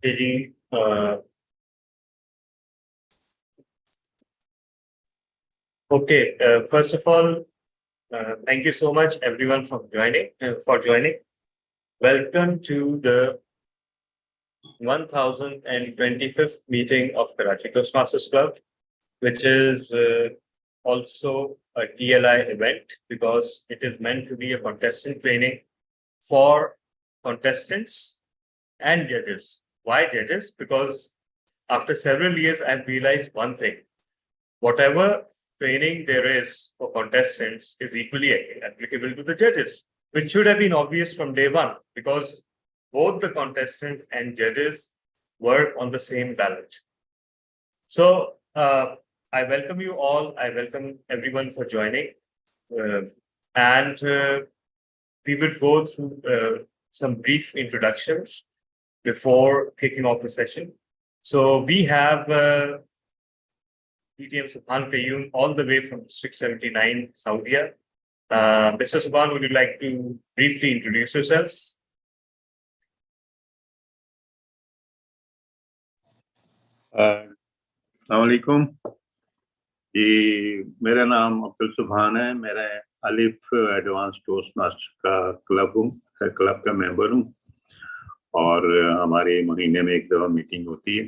Really, okay. First of all, thank you so much, everyone, for joining. Welcome to the 1025th meeting of Karachi Toastmasters Club, which is also a TLI event because it is meant to be a contestant training for contestants and judges. Why judges? Because after several years, I've realized one thing. Whatever training there is for contestants is equally applicable to the judges, which should have been obvious from day one because both the contestants and judges work on the same ballot. So I welcome you all. I welcome everyone for joining. And we will go through some brief introductions before kicking off the session. So we have DTM Subhan Qayyum all the way from District 79, Saudi. Mr. Subhan, would you like to briefly introduce yourself? अस्सलामुअलैकुम जी, मेरा नाम अब्दुल सुभान है। मेरा अलिफ advance toast master का club का member हूँ और हमारे महीने में एक दफा मीटिंग होती है।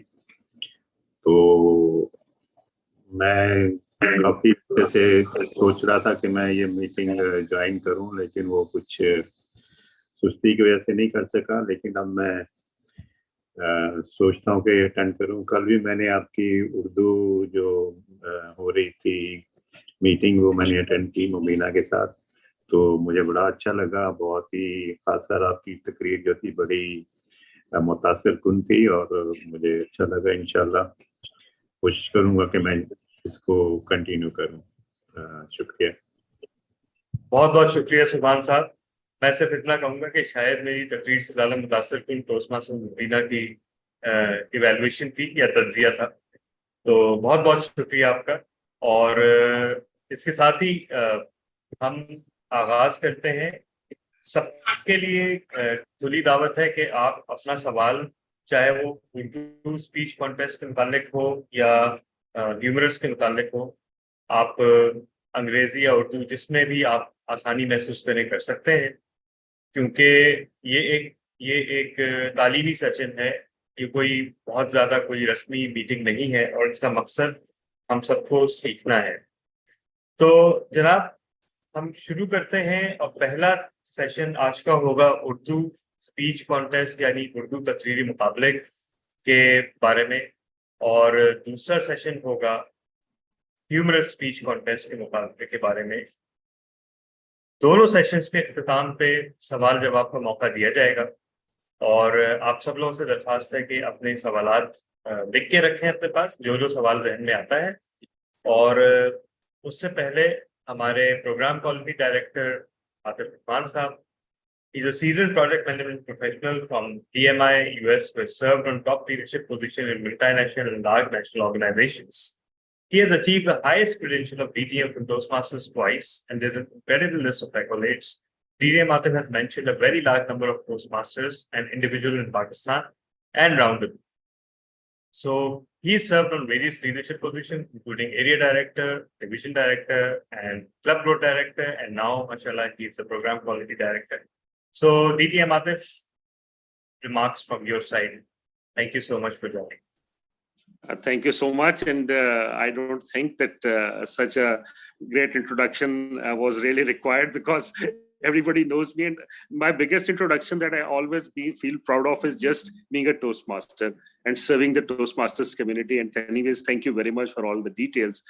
तो मैं काफी से सोच रहा था कि मैं ये मीटिंग ज्वाइन करूं, लेकिन वो कुछ सुस्ती की वजह से नहीं कर सका। लेकिन अब मैं सोचता हूँ कि अटेंड करूँ। कल भी मैंने आपकी उर्दू जो हो रही थी मीटिंग, वो मैंने अटेंड की मुबीना के साथ, तो मुझे बड़ा अच्छा लगा। बहुत ही खासकर आपकी तकरीर जो थी बड़ी मुतासिर कुन थी और मुझे अच्छा लगा। इंशाल्लाह कोशिश करूँगा कि मैं इसको कंटिन्यू करूँ। शुक्रिया। बहुत बहुत शुक्रिया सुभान साहब। मैं सिर्फ इतना कहूँगा कि शायद मेरी तकरीर से ज़्यादा मुतासर कुन टोस्टमास्टर मुबीना की इवैल्यूएशन थी या तज्जिया था। तो बहुत बहुत शुक्रिया आपका। और इसके साथ ही हम आगाज करते हैं। सबके लिए खुली दावत है कि आप अपना सवाल, चाहे वो उर्दू स्पीच कॉन्टेस्ट के मुतालिक हो या ह्यूमरस के मुतालिक हो, आप अंग्रेजी या उर्दू जिसमें भी आप आसानी महसूस करें कर सकते हैं, क्योंकि ये एक तालीमी सेशन है। ये कोई बहुत ज्यादा कोई रस्मी मीटिंग नहीं है और इसका मकसद हम सबको सीखना है। तो जनाब, हम शुरू करते हैं और पहला सेशन आज का होगा उर्दू स्पीच कॉन्टेस्ट यानी उर्दू तकरीरी मुकाबले के बारे में, और दूसरा सेशन होगा ह्यूमरस स्पीच कॉन्टेस्ट के मुकाबले के बारे में। दोनों सेशंस के इख्तिताम पे सवाल जवाब का मौका दिया जाएगा और आप सब लोगों से दरख्वास्त है कि अपने सवालात लिख के रखें अपने पास, जो सवाल जहन में आता है। और उससे पहले हमारे programme quality director Atif Irfan साहब, he's a seasoned project management professional from DMI US, who has served on top leadership position in multinational and large national organizations. He has achieved the highest credential of DTM from Toastmasters twice, and there's an incredible list of accolades. DTM Atif has mentioned a very large number of Toastmasters and individuals in Pakistan and around the world. So he served on various leadership positions, including area director, division director, and club growth director, and now, mashallah, he's the program quality director. So DTM Atif, remarks from your side. Thank you so much for joining. Thank you so much, and I don't think that such a great introduction was really required, because everybody knows me, and my biggest introduction that I always feel proud of is just being a Toastmaster and serving the Toastmasters community. And anyways, thank you very much for all the details.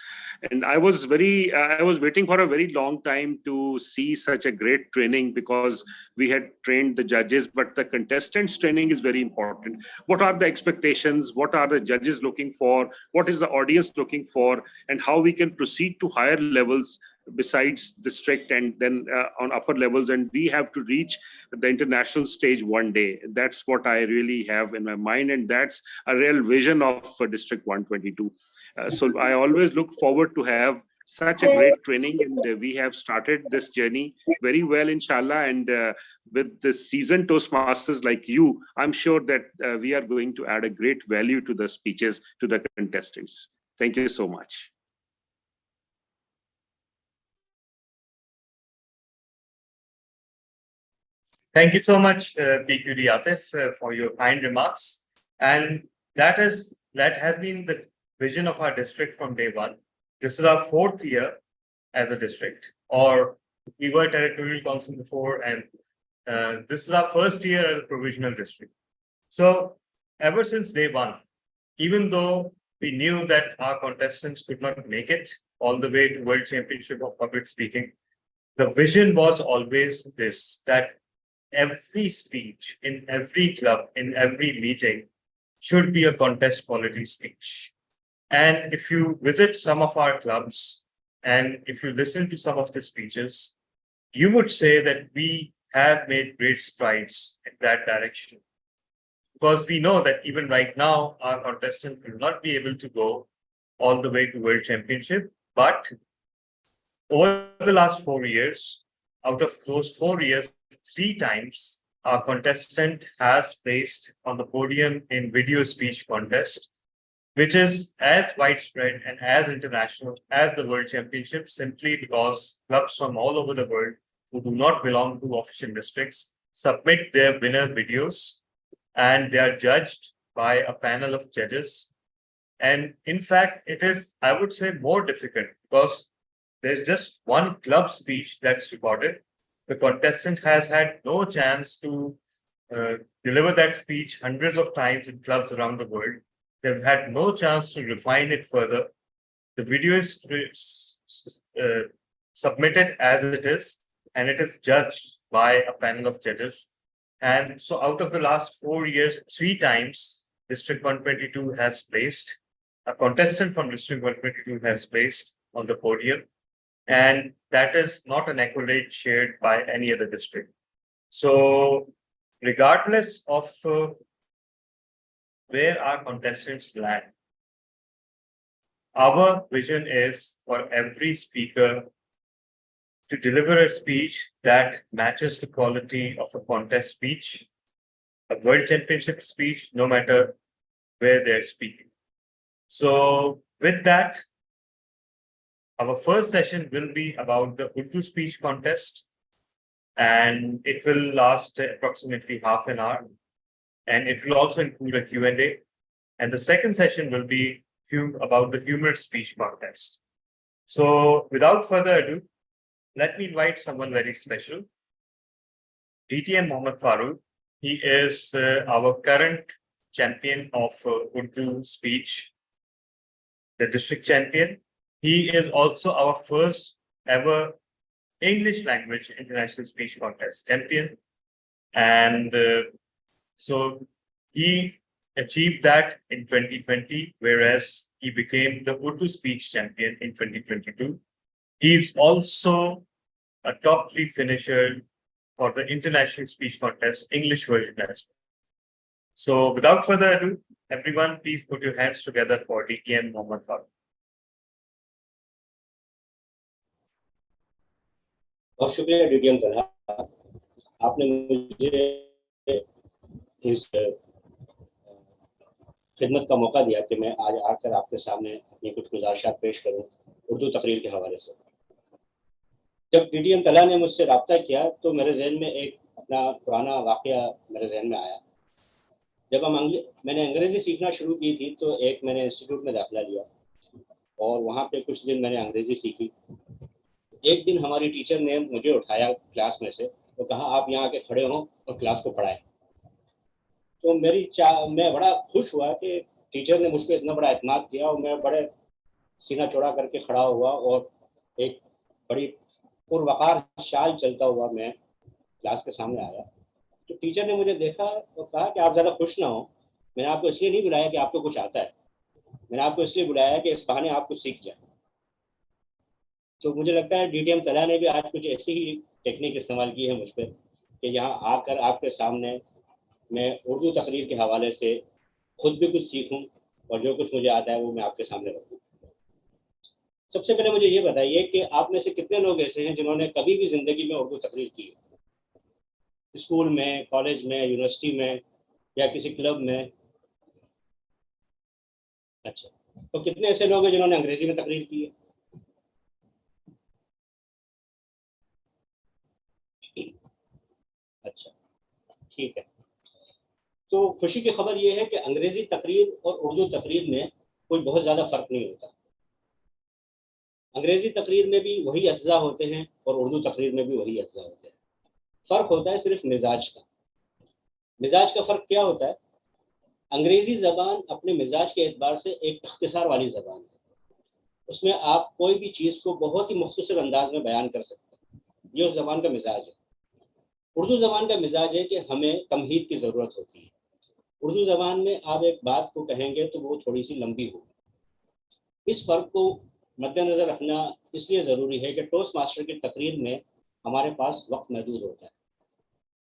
And I was waiting for a very long time to see such a great training, because we had trained the judges, but the contestants training is very important. What are the expectations? What are the judges looking for? What is the audience looking for? And how we can proceed to higher levels besides district and then on upper levels, and we have to reach the international stage one day. That's what I really have in my mind, and that's a real vision of District 122. So I always look forward to have such a great training, and we have started this journey very well, inshallah. And with the seasoned Toastmasters like you, I'm sure that we are going to add a great value to the speeches to the contestants. Thank you so much. Thank you so much, PQD Atif, for your kind remarks. And that has been the vision of our district from day one. This is our 4th year as a district, or we were territorial council before, and this is our 1st year as a provisional district. So ever since day one, even though we knew that our contestants could not make it all the way to World Championship of Public Speaking, the vision was always this, that every speech in every club, in every meeting, should be a contest quality speech. And if you visit some of our clubs and if you listen to some of the speeches, you would say that we have made great strides in that direction. Because we know that even right now, our contestants will not be able to go all the way to World Championship. But over the last 4 years, out of those 4 years, 3 times, our contestant has placed on the podium in video speech contest, which is as widespread and as international as the World Championship, simply because clubs from all over the world who do not belong to official districts submit their winner videos, and they are judged by a panel of judges. And in fact, it is, I would say, more difficult because there's just one club speech that's recorded. The contestant has had no chance to deliver that speech hundreds of times in clubs around the world. They've had no chance to refine it further. The video is submitted as it is, and it is judged by a panel of judges. And so out of the last 4 years, 3 times, District 122 has placed, a contestant from District 122 has placed on the podium. And that is not an accolade shared by any other district. So regardless of where our contestants land, our vision is for every speaker to deliver a speech that matches the quality of a contest speech, a World Championship speech, no matter where they're speaking. So with that, our first session will be about the Urdu speech contest, and it will last approximately half an hour. And it will also include a Q&A. And the second session will be about the humorous speech contest. So without further ado, let me invite someone very special, DTM Mohammad Farooq. He is our current champion of Urdu speech, the district champion. He is also our first ever English language international speech contest champion. And so he achieved that in 2020, whereas he became the Urdu speech champion in 2022. He's also a top 3 finisher for the international speech contest English version as well. So without further ado, everyone, please put your hands together for DTM Mohammad Farooq. बहुत शुक्रिया DTM Talha, आपने मुझे इस खिदमत का मौका दिया कि मैं आज आकर आपके सामने अपनी कुछ गुजारिशात पेश करूं उर्दू तकरीर के हवाले से। जब डीटीएम तलहा ने मुझसे रब्ता किया तो मेरे जहन में एक अपना पुराना वाक़या मेरे जहन में आया। जब मैंने अंग्रेज़ी सीखना शुरू की थी तो एक मैंने इंस्टीट्यूट में दाखिला लिया और वहाँ पे कुछ दिन मैंने अंग्रेज़ी सीखी। एक दिन हमारी टीचर ने मुझे उठाया क्लास में से और कहा आप यहाँ आके खड़े हो और क्लास को पढ़ाएं। तो मैं बड़ा खुश हुआ कि टीचर ने मुझ पर इतना बड़ा एतमाद किया और मैं बड़े सीना चौड़ा करके खड़ा हुआ और एक बड़ी पुरवकार शाल चलता हुआ मैं क्लास के सामने आया। तो टीचर ने मुझे देखा और कहा कि आप ज़्यादा खुश ना हो, मैंने आपको इसलिए नहीं बुलाया कि आपको कुछ आता है, मैंने आपको इसलिए बुलाया कि इस बहाने आप कुछ सीख जाए। तो मुझे लगता है डीटीएम तलहा ने भी आज कुछ ऐसी ही टेक्निक इस्तेमाल की है मुझ पर कि यहाँ आकर आपके सामने मैं उर्दू तकरीर के हवाले से खुद भी कुछ सीखूं और जो कुछ मुझे आता है वो मैं आपके सामने रखूं। سب سے پہلے مجھے یہ بتائیے کہ آپ میں سے کتنے لوگ ایسے ہیں جنہوں نے کبھی بھی زندگی میں اردو تقریر کی ہے؟ اسکول میں، کالج میں، یونیورسٹی میں یا کسی کلب میں؟ اچھا، تو کتنے ایسے لوگ ہیں جنہوں نے انگریزی میں تقریر کی ہے؟ اچھا ٹھیک ہے، تو خوشی کی خبر یہ ہے کہ انگریزی تقریر اور اردو تقریر میں کوئی بہت زیادہ فرق نہیں ہوتا. انگریزی تقریر میں بھی وہی اجزاء ہوتے ہیں اور اردو تقریر میں بھی وہی اجزاء ہوتے ہیں. فرق ہوتا ہے صرف مزاج کا. مزاج کا فرق کیا ہوتا ہے؟ انگریزی زبان اپنے مزاج کے اعتبار سے ایک اختصار والی زبان ہے. اس میں آپ کوئی بھی چیز کو بہت ہی مختصر انداز میں بیان کر سکتے ہیں. یہ اس زبان کا مزاج ہے. اردو زبان کا مزاج ہے کہ ہمیں تمہید کی ضرورت ہوتی ہے. اردو زبان میں آپ ایک بات کو کہیں گے تو وہ تھوڑی سی لمبی ہوگی. اس فرق کو مد نظر رکھنا اس لیے ضروری ہے کہ ٹوسٹ ماسٹر کی تقریر میں ہمارے پاس وقت محدود ہوتا ہے.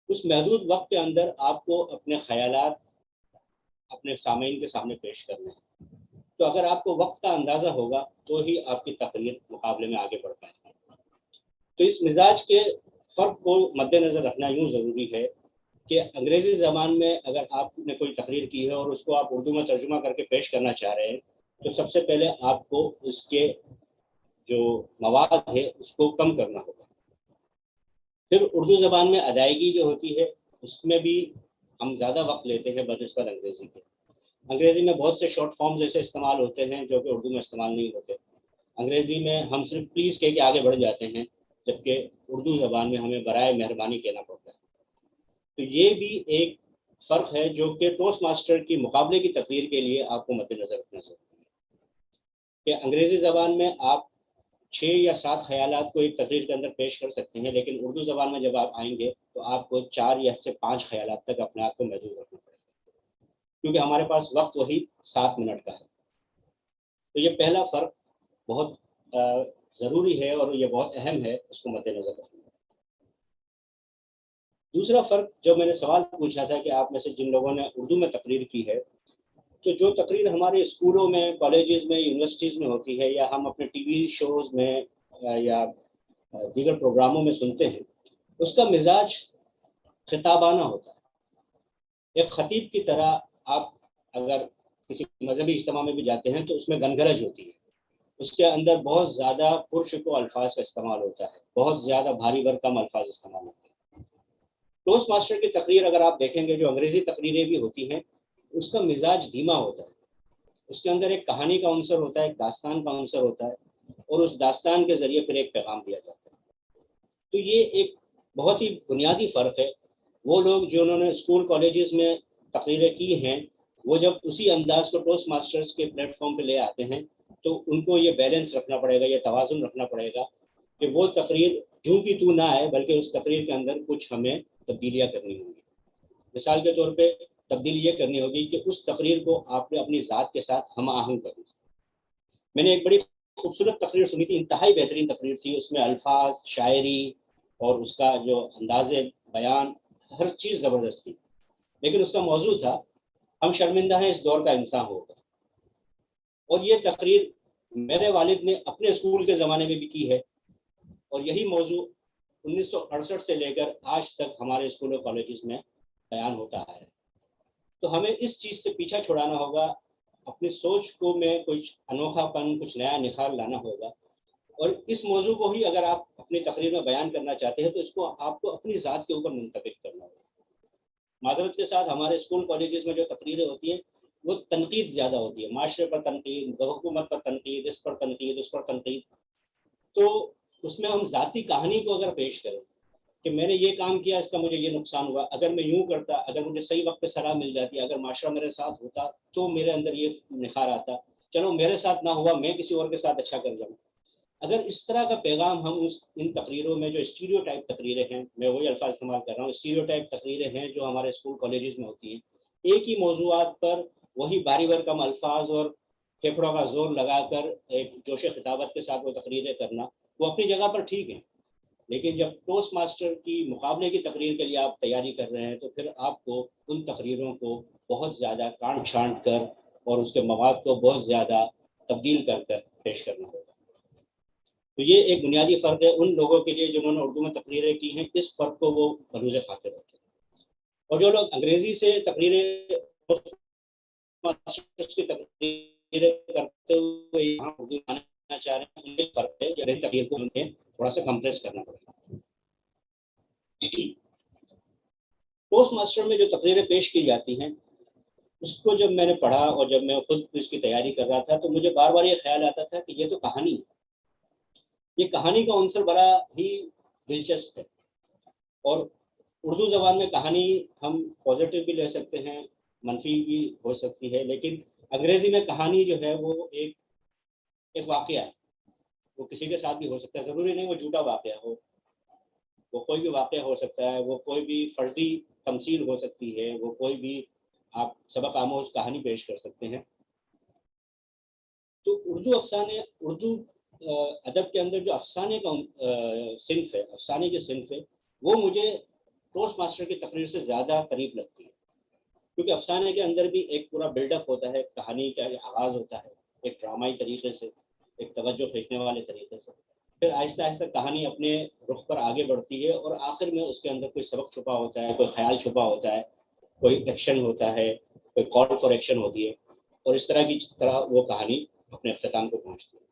اس محدود وقت کے اندر آپ کو اپنے خیالات اپنے سامعین کے سامنے پیش کرنے ہیں. تو اگر آپ کو وقت کا اندازہ ہوگا تو ہی آپ کی تقریر مقابلے میں آگے بڑھ پائے گی. تو اس مزاج کے فرق کو مد نظر رکھنا یوں ضروری ہے کہ انگریزی زبان میں اگر آپ نے کوئی تقریر کی ہے اور اس کو آپ اردو میں ترجمہ کر کے پیش کرنا چاہ رہے ہیں تو سب سے پہلے آپ کو اس کے جو مواد ہے اس کو کم کرنا ہوگا. پھر اردو زبان میں ادائیگی جو ہوتی ہے اس میں بھی ہم زیادہ وقت لیتے ہیں بنسبت انگریزی کے. انگریزی میں بہت سے شارٹ فارمز ایسے استعمال ہوتے ہیں جو کہ اردو میں استعمال نہیں ہوتے. انگریزی میں ہم صرف پلیز کہہ کے آگے بڑھ جاتے ہیں جبکہ اردو زبان میں ہمیں برائے مہربانی کہنا پڑتا ہے. تو یہ بھی ایک فرق ہے جو کہ ٹوسٹ ماسٹر کی مقابلے کی تقریر کے لیے آپ کو مد نظر رکھنا ضروری ہے کہ انگریزی زبان میں آپ 6 یا 7 خیالات کو ایک تقریر کے اندر پیش کر سکتے ہیں، لیکن اردو زبان میں جب آپ آئیں گے تو آپ کو 4 یا 5 خیالات تک اپنے آپ کو محدود رکھنا پڑے گا کیونکہ ہمارے پاس وقت وہی 7 منٹ کا ہے. تو یہ پہلا فرق بہت ضروری ہے اور یہ بہت اہم ہے، اس کو مد نظر رکھنا. دوسرا فرق جو میں نے سوال پوچھا تھا کہ آپ میں سے جن لوگوں نے اردو میں تقریر کی ہے، تو جو تقریر ہمارے اسکولوں میں، کالجز میں، یونیورسٹیز میں ہوتی ہے یا ہم اپنے ٹی وی شوز میں یا دیگر پروگراموں میں سنتے ہیں، اس کا مزاج خطابانہ ہوتا ہے. ایک خطیب کی طرح آپ اگر کسی مذہبی اجتماع میں بھی جاتے ہیں تو اس میں گنگرج ہوتی ہے. اس کے اندر بہت زیادہ پرشکو الفاظ کا استعمال ہوتا ہے، بہت زیادہ بھاری بھرکم الفاظ استعمال ہوتے ہیں. ٹوسٹ ماسٹر کی تقریر اگر آپ دیکھیں گے، جو انگریزی تقریریں بھی ہوتی ہیں، اس کا مزاج دھیما ہوتا ہے. اس کے اندر ایک کہانی کا عنصر ہوتا ہے، ایک داستان کا عنصر ہوتا ہے اور اس داستان کے ذریعے پھر ایک پیغام دیا جاتا ہے. تو یہ ایک بہت ہی بنیادی فرق ہے. وہ لوگ جنہوں نے اسکول کالجز میں تقریریں کی ہیں، وہ جب اسی انداز کو ٹوسٹ ماسٹرز کے پلیٹ فارم پہ لے آتے ہیں تو ان کو یہ بیلنس رکھنا پڑے گا، یہ توازن رکھنا پڑے گا کہ وہ تقریر جوں کی تو نہ آئے، بلکہ اس تقریر کے اندر کچھ ہمیں تبدیلیاں کرنی ہوں گی. مثال کے طور پہ تبدیلی یہ کرنی ہوگی کہ اس تقریر کو آپ نے اپنی ذات کے ساتھ ہم آہنگ کرنا. میں نے ایک بڑی خوبصورت تقریر سنی تھی، انتہائی بہترین تقریر تھی. اس میں الفاظ، شاعری اور اس کا جو انداز بیان، ہر چیز زبردست تھی. لیکن اس کا موضوع تھا ہم شرمندہ ہیں اس دور کا انسان ہوگا. اور یہ تقریر میرے والد نے اپنے اسکول کے زمانے میں بھی کی ہے اور یہی موضوع 1968 سے لے کر آج تک ہمارے اسکول اور کالجز میں بیان ہوتا ہے. تو ہمیں اس چیز سے پیچھا چھڑانا ہوگا، اپنی سوچ کو میں کچھ انوکھا پن، کچھ نیا نکھار لانا ہوگا. اور اس موضوع کو ہی اگر آپ اپنی تقریر میں بیان کرنا چاہتے ہیں تو اس کو آپ کو اپنی ذات کے اوپر منطبق کرنا ہوگا. معذرت کے ساتھ ہمارے اسکول کالجز میں جو تقریریں ہوتی ہیں وہ تنقید زیادہ ہوتی ہے، معاشرے پر تنقید، حکومت پر تنقید، اس پر تنقید، اس پر تنقید. تو اس میں ہم ذاتی کہانی کو اگر پیش کریں کہ میں نے یہ کام کیا، اس کا مجھے یہ نقصان ہوا، اگر میں یوں کرتا، اگر مجھے صحیح وقت پہ صلاح مل جاتی، اگر معاشرہ میرے ساتھ ہوتا تو میرے اندر یہ نکھار آتا. چلو میرے ساتھ نہ ہوا، میں کسی اور کے ساتھ اچھا کر جاؤں. اگر اس طرح کا پیغام ہم ان تقریروں میں، جو اسٹیریو ٹائپ تقریریں ہیں، میں وہی الفاظ استعمال کر رہا ہوں، اسٹیریو ٹائپ تقریریں ہیں جو ہمارے اسکول کالجز میں ہوتی ہیں، ایک ہی موضوعات پر وہی باری بھرکم الفاظ اور پھیپھڑوں کا زور لگا کر ایک جوش خطابت کے ساتھ وہ تقریریں کرنا، وہ اپنی جگہ پر ٹھیک ہیں. لیکن جب ٹوسٹ ماسٹر کی مقابلے کی تقریر کے لیے آپ تیاری کر رہے ہیں تو پھر آپ کو ان تقریروں کو بہت زیادہ کانٹ چھانٹ کر اور اس کے مواد کو بہت زیادہ تبدیل کر پیش کرنا ہوگا. تو یہ ایک بنیادی فرق ہے ان لوگوں کے لیے جنہوں نے اردو میں تقریریں کی ہیں، اس فرق کو وہ بروز خاطر رکھیں. اور جو لوگ انگریزی سے تقریریں کی تقریریں کرتے ہوئے یہاں اردو آنا چاہ رہے ہیں، ان کے فرق ہے کہ انگریزی تقریر کو انہیں تھوڑا سا کمپریس کرنا پڑے گا. ٹوسٹ ماسٹر میں جو تقریریں پیش کی جاتی ہیں اس کو جب میں نے پڑھا اور جب میں خود اس کی تیاری کر رہا تھا تو مجھے بار بار یہ خیال آتا تھا کہ یہ تو کہانی ہے. یہ کہانی کا عنصر بڑا ہی دلچسپ ہے. اور اردو زبان میں کہانی ہم پازیٹیو بھی لے سکتے ہیں، منفی بھی ہو سکتی ہے، لیکن انگریزی میں کہانی جو ہے وہ ایک واقعہ ہے. وہ کسی کے ساتھ بھی ہو سکتا ہے، ضروری نہیں وہ جھوٹا واقعہ ہو، وہ کوئی بھی واقعہ ہو سکتا ہے، وہ کوئی بھی فرضی تمثیل ہو سکتی ہے، وہ کوئی بھی آپ سبق آموز کہانی پیش کر سکتے ہیں. تو اردو ادب کے اندر جو افسانے کا صنف ہے، افسانے کی صنف ہے، وہ مجھے ٹوسٹ ماسٹر کی تقریر سے زیادہ قریب لگتی ہے. کیونکہ افسانے کے اندر بھی ایک پورا بلڈ اپ ہوتا ہے، کہانی کا آغاز ہوتا ہے ایک ڈرامائی طریقے سے، ایک توجہ کھینچنے والے طریقے سے، پھر آہستہ آہستہ کہانی اپنے رخ پر آگے بڑھتی ہے اور آخر میں اس کے اندر کوئی سبق چھپا ہوتا ہے، کوئی خیال چھپا ہوتا ہے، کوئی ایکشن ہوتا ہے، کوئی کال فار ایکشن ہوتی ہے، اور اس طرح کی وہ کہانی اپنے اختتام کو پہنچتی ہے.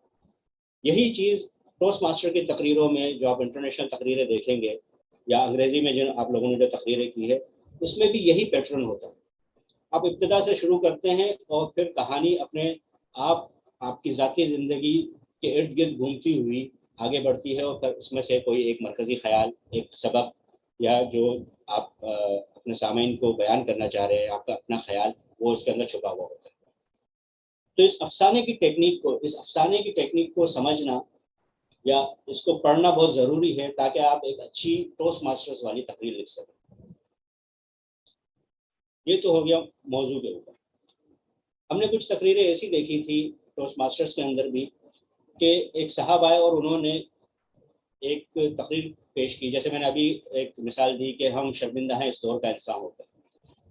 یہی چیز ٹوسٹ ماسٹر کی تقریروں میں جو آپ انٹرنیشنل تقریریں دیکھیں گے یا انگریزی میں جن آپ لوگوں نے جو تقریریں کی ہے اس میں بھی یہی پیٹرن ہوتا ہے. آپ ابتدا سے شروع کرتے ہیں اور پھر کہانی اپنے آپ کی ذاتی زندگی کے ارد گرد گھومتی ہوئی آگے بڑھتی ہے، اور پھر اس میں سے کوئی ایک مرکزی خیال، ایک سبق یا جو آپ اپنے سامعین کو بیان کرنا چاہ رہے ہیں، آپ کا اپنا خیال، وہ اس کے اندر چھپا ہوا ہوتا ہے. تو اس افسانے کی ٹیکنیک کو سمجھنا یا اس کو پڑھنا بہت ضروری ہے تاکہ آپ ایک اچھی ٹوسٹ ماسٹرز والی تقریر لکھ سکیں. یہ تو ہو گیا موضوع کے اوپر. ہم نے کچھ تقریریں ایسی دیکھی تھی ٹوسٹ ماسٹرز کے اندر بھی کہ ایک صاحب آئے اور انہوں نے ایک تقریر پیش کی، جیسے میں نے ابھی ایک مثال دی کہ ہم شرمندہ ہیں اس دور کا انسان ہوتا ہے.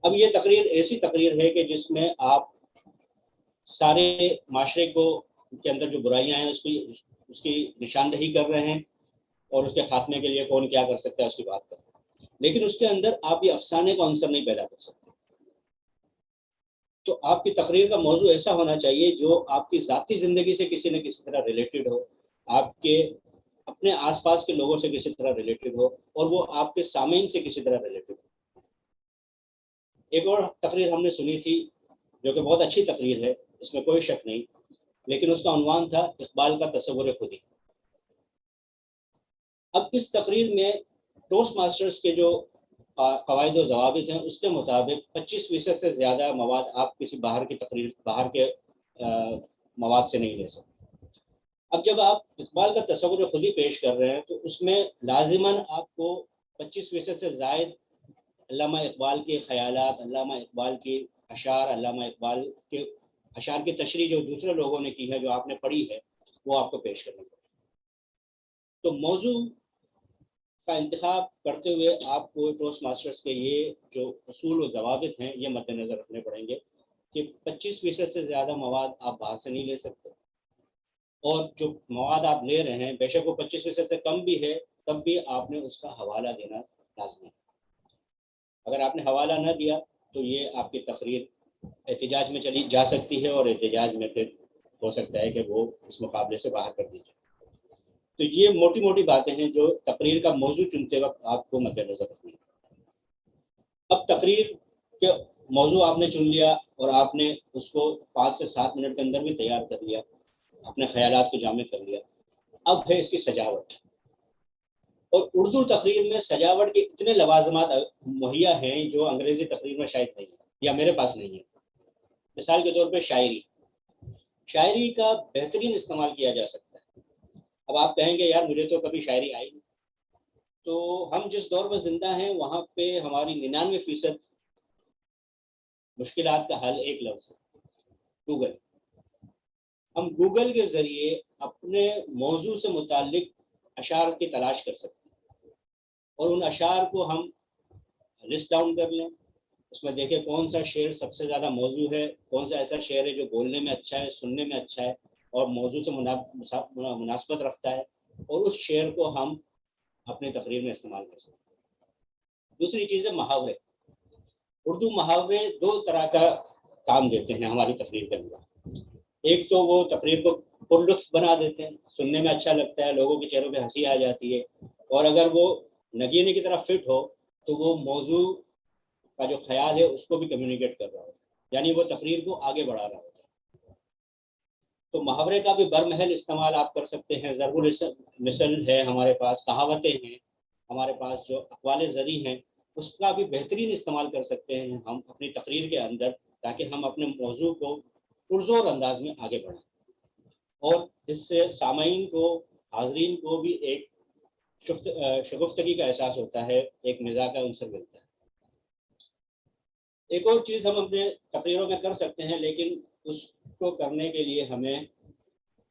اب یہ تقریر ایسی تقریر ہے کہ جس میں آپ سارے معاشرے کے اندر جو برائیاں ہیں اس کی نشاندہی کر رہے ہیں اور اس کے خاتمے کے لیے کون کیا کر سکتا ہے اس کی بات کر رہے ہیں، لیکن اس کے اندر آپ یہ افسانے کا عنصر نہیں پیدا کر سکتے. تو آپ کی تقریر کا موضوع ایسا ہونا چاہیے جو آپ کی ذاتی زندگی سے کسی نہ کسی طرح ریلیٹڈ ہو، آپ کے اپنے آس پاس کے لوگوں سے کسی طرح ریلیٹڈ ہو، اور وہ آپ کے سامعین سے کسی طرح ریلیٹڈ ہو. ایک اور تقریر ہم نے سنی تھی جو کہ بہت اچھی تقریر ہے، اس میں کوئی شک نہیں، لیکن اس کا عنوان تھا اقبال کا تصور خودی. اب اس تقریر میں ٹوسٹ ماسٹرز کے جو قواعد و ضوابط ہیں اس کے مطابق 25% سے زیادہ مواد آپ کسی باہر کے مواد سے نہیں لے سکتے. اب جب آپ اقبال کا تصور خودی پیش کر رہے ہیں تو اس میں لازماً آپ کو 25% سے زائد علامہ اقبال کے خیالات، علامہ اقبال کی اشعار، علامہ اقبال کے اشعار کی تشریح جو دوسرے لوگوں نے کی ہے، جو آپ نے پڑھی ہے، وہ آپ کو پیش کرنا پڑے. تو موضوع کا انتخاب کرتے ہوئے آپ کو ٹوسٹ ماسٹرز کے یہ جو اصول و ضوابط ہیں یہ مد نظر رکھنے پڑیں گے کہ 25% سے زیادہ مواد آپ باہر سے نہیں لے سکتے، اور جو مواد آپ لے رہے ہیں بے شک وہ 25% سے کم بھی ہے تب بھی آپ نے اس کا حوالہ دینا لازمی ہے. اگر آپ نے حوالہ نہ دیا تو یہ آپ کی تقریر احتجاج میں چلی جا سکتی ہے، اور احتجاج میں پھر ہو سکتا ہے کہ وہ اس مقابلے سے باہر کر دی جائے. تو یہ موٹی موٹی باتیں ہیں جو تقریر کا موضوع چنتے وقت آپ کو مد نظر رکھنی ہے. اب تقریر کے موضوع آپ نے چن لیا اور آپ نے اس کو 5 سے 7 منٹ کے اندر بھی تیار کر لیا، اپنے خیالات کو جامع کر لیا. اب ہے اس کی سجاوٹ، اور اردو تقریر میں سجاوٹ کے اتنے لوازمات مہیا ہیں جو انگریزی تقریر میں شاید نہیں ہے یا میرے پاس نہیں ہے. مثال کے طور پہ شاعری کا بہترین استعمال کیا جا سکتا ہے. اب آپ کہیں گے یار مجھے تو کبھی شاعری آئی نہیں، تو ہم جس دور میں زندہ ہیں وہاں پہ ہماری 99% مشکلات کا حل ایک لفظ ہے، گوگل. ہم گوگل کے ذریعے اپنے موضوع سے متعلق اشعار کی تلاش کر سکتے ہیں، اور ان اشعار کو ہم لسٹ ڈاؤن کر لیں، اس میں دیکھیں کون سا شعر سب سے زیادہ موضوع ہے، کون سا ایسا شعر ہے جو بولنے میں اچھا ہے، سننے میں اچھا ہے اور موضوع سے مناسبت رکھتا ہے، اور اس شعر کو ہم اپنی تقریر میں استعمال کر سکتے ہیں۔ دوسری چیز ہے محاورے۔ اردو محاورے دو طرح کا کام دیتے ہیں ہماری تقریر کے اندر۔ ایک تو وہ تقریر کو پرلطف بنا دیتے ہیں، سننے میں اچھا لگتا ہے، لوگوں کے چہروں پہ ہنسی آ جاتی ہے، اور اگر وہ نگینے کی طرف فٹ ہو تو وہ موضوع کا جو خیال ہے اس کو بھی کمیونیکیٹ کر رہا ہوتا ہے، یعنی وہ تقریر کو آگے بڑھا رہا ہوتا ہے۔ تو محاورے کا بھی برمحل استعمال آپ کر سکتے ہیں۔ ضرب المثل ہے ہمارے پاس، کہاوتیں ہیں ہمارے پاس، جو اقوال زرعی ہیں، اس کا بھی بہترین استعمال کر سکتے ہیں ہم اپنی تقریر کے اندر، تاکہ ہم اپنے موضوع کو پرزور انداز میں آگے بڑھائیں، اور اس سے سامعین کو، حاضرین کو بھی ایک شگفتگی کا احساس ہوتا ہے، ایک مزاح کا عنصر ملتا ہے۔ ایک اور چیز ہم اپنے تقریروں میں کر سکتے ہیں، لیکن اس کو کرنے کے لیے ہمیں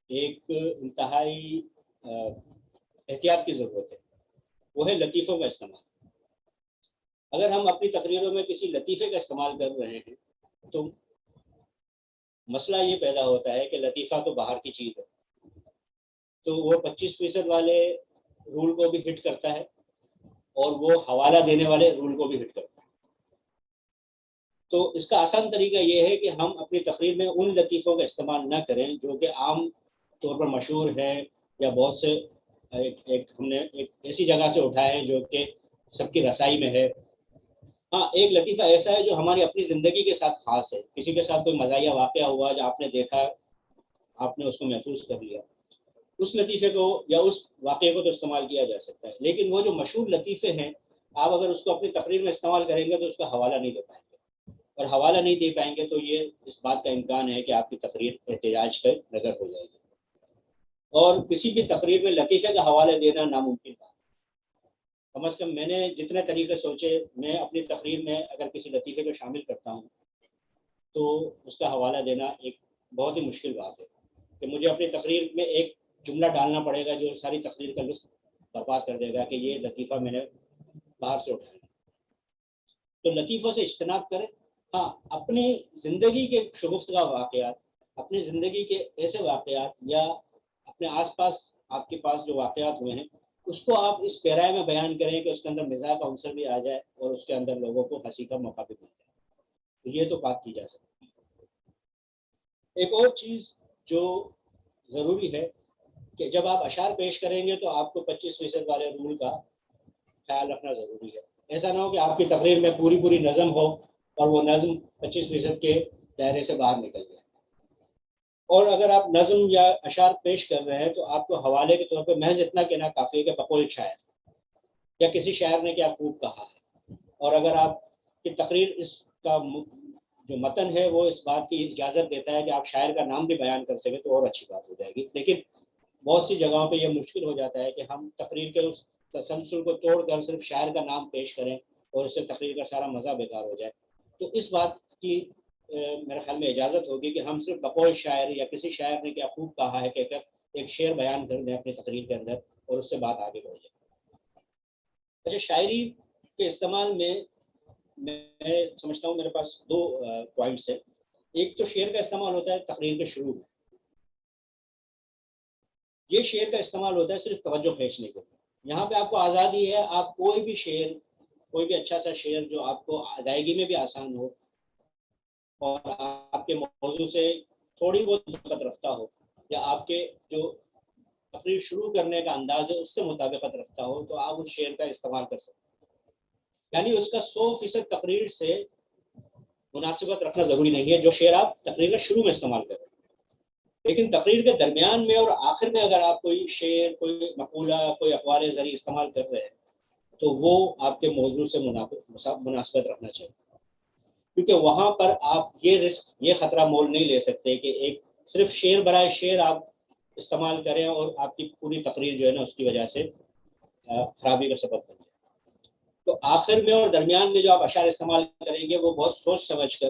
ایک انتہائی احتیاط کی ضرورت ہے، وہ ہے لطیفوں کا استعمال۔ اگر ہم اپنی تقریروں میں کسی لطیفے کا استعمال کر رہے ہیں تو مسئلہ یہ پیدا ہوتا ہے کہ لطیفہ تو باہر کی چیز ہے، تو وہ 25% والے رول کو بھی ہٹ کرتا ہے، اور وہ حوالہ دینے والے رول کو بھی ہٹ کرتا ہے۔ تو اس کا آسان طریقہ یہ ہے کہ ہم اپنی تقریر میں ان لطیفوں کا استعمال نہ کریں جو کہ عام طور پر مشہور ہیں، یا بہت سے ہم نے ایک ایسی جگہ سے اٹھائے ہیں جو کہ سب کی رسائی میں ہے۔ ہاں، ایک لطیفہ ایسا ہے جو ہماری اپنی زندگی کے ساتھ خاص ہے، کسی کے ساتھ کوئی مزاحیہ واقعہ ہوا جو آپ نے دیکھا، آپ نے اس کو محفوظ کر لیا، اس لطیفے کو یا اس واقعے کو تو استعمال کیا جا سکتا ہے۔ لیکن وہ جو مشہور لطیفے ہیں، آپ اگر اس کو اپنی تقریر میں استعمال کریں گے تو اس کا حوالہ نہیں دے پائیں گے، اور حوالہ نہیں دے پائیں گے تو یہ اس بات کا امکان ہے کہ آپ کی تقریر احتجاج کا نظر ہو جائے گی، اور کسی بھی تقریر میں لطیفے کا حوالہ دینا ناممکن بات ہے۔ کم از کم میں نے جتنے طریقے سوچے، میں اپنی تقریر میں اگر کسی لطیفے کو شامل کرتا ہوں تو اس کا حوالہ دینا ایک بہت ہی مشکل بات ہے، کہ مجھے اپنی تقریر میں ایک جملہ ڈالنا پڑے گا جو ساری تقریر کا لطف برباد کر دے گا کہ یہ لطیفہ میں نے باہر سے اٹھایا۔ تو لطیفوں سے اجتناب کریں۔ ہاں، اپنی زندگی کے شگفتگا واقعات، اپنی زندگی کے ایسے واقعات یا اپنے آس پاس آپ کے پاس جو واقعات ہوئے ہیں، اس کو آپ اس پیرائے میں بیان کریں کہ اس کے اندر مزاح کا عنصر بھی آ جائے اور اس کے اندر لوگوں کو ہنسی کا موقع بھی مل جائے، تو یہ تو بات کی جا سکتی ہے۔ ایک اور چیز جو ضروری ہے کہ جب آپ اشعار پیش کریں گے تو آپ کو 25% والے رول کا خیال رکھنا ضروری ہے۔ ایسا نہ ہو کہ آپ کی تقریر میں پوری نظم ہو اور وہ نظم 25% کے دائرے سے باہر نکل جائے، اور اگر آپ نظم یا اشعار پیش کر رہے ہیں تو آپ کو حوالے کے طور پہ محض اتنا کہنا کافی ہے کہ بقول شاعر، یا کسی شاعر نے کیا خوب کہا ہے، اور اگر آپ کی تقریر اس کا جو متن ہے وہ اس بات کی اجازت دیتا ہے کہ آپ شاعر کا نام بھی بیان کر سکیں تو اور اچھی بات ہو جائے گی۔ لیکن بہت سی جگہوں پہ یہ مشکل ہو جاتا ہے کہ ہم تقریر کے اس تسلسل کو توڑ کر صرف شاعر کا نام پیش کریں اور اس سے تقریر کا سارا مزہ بیکار ہو جائے۔ تو اس بات کی میرے خیال میں اجازت ہوگی کہ ہم صرف بقول شاعر یا کسی شاعر نے کیا خوب کہا ہے کہہ کر ایک شعر بیان کر دیں اپنی تقریر کے اندر، اور اس سے بات آگے بڑھ جائے۔ اچھا، شاعری کے استعمال میں سمجھتا ہوں میرے پاس دو پوائنٹس ہیں۔ ایک تو شعر کا استعمال ہوتا ہے تقریر کے شروع میں، یہ شعر کا استعمال ہوتا ہے صرف توجہ کھینچنے کے لیے۔ یہاں پہ آپ کو آزادی ہے، آپ کوئی بھی شعر، کوئی بھی اچھا سا شعر جو آپ کو ادائیگی میں بھی آسان ہو اور آپ کے موضوع سے تھوڑی بہت مطابقت رکھتا ہو، یا آپ کے جو تقریر شروع کرنے کا انداز ہے اس سے مطابقت رکھتا ہو، تو آپ اس شعر کا استعمال کر سکتے ہیں۔ یعنی اس کا 100% تقریر سے مناسبت رکھنا ضروری نہیں ہے جو شعر آپ تقریر کے شروع میں استعمال کریں، لیکن تقریر کے درمیان میں اور آخر میں اگر آپ کوئی شعر، کوئی مقولہ، کوئی اقوال زرعی استعمال کر رہے ہیں تو وہ آپ کے موضوع سے مناسبت رکھنا چاہیے، کیونکہ وہاں پر آپ یہ رسک، یہ خطرہ مول نہیں لے سکتے کہ ایک صرف شعر برائے شعر آپ استعمال کریں اور آپ کی پوری تقریر جو ہے نا اس کی وجہ سے خرابی کا سبب بن جائے۔ تو آخر میں اور درمیان میں جو آپ اشعار استعمال کریں گے وہ بہت سوچ سمجھ کر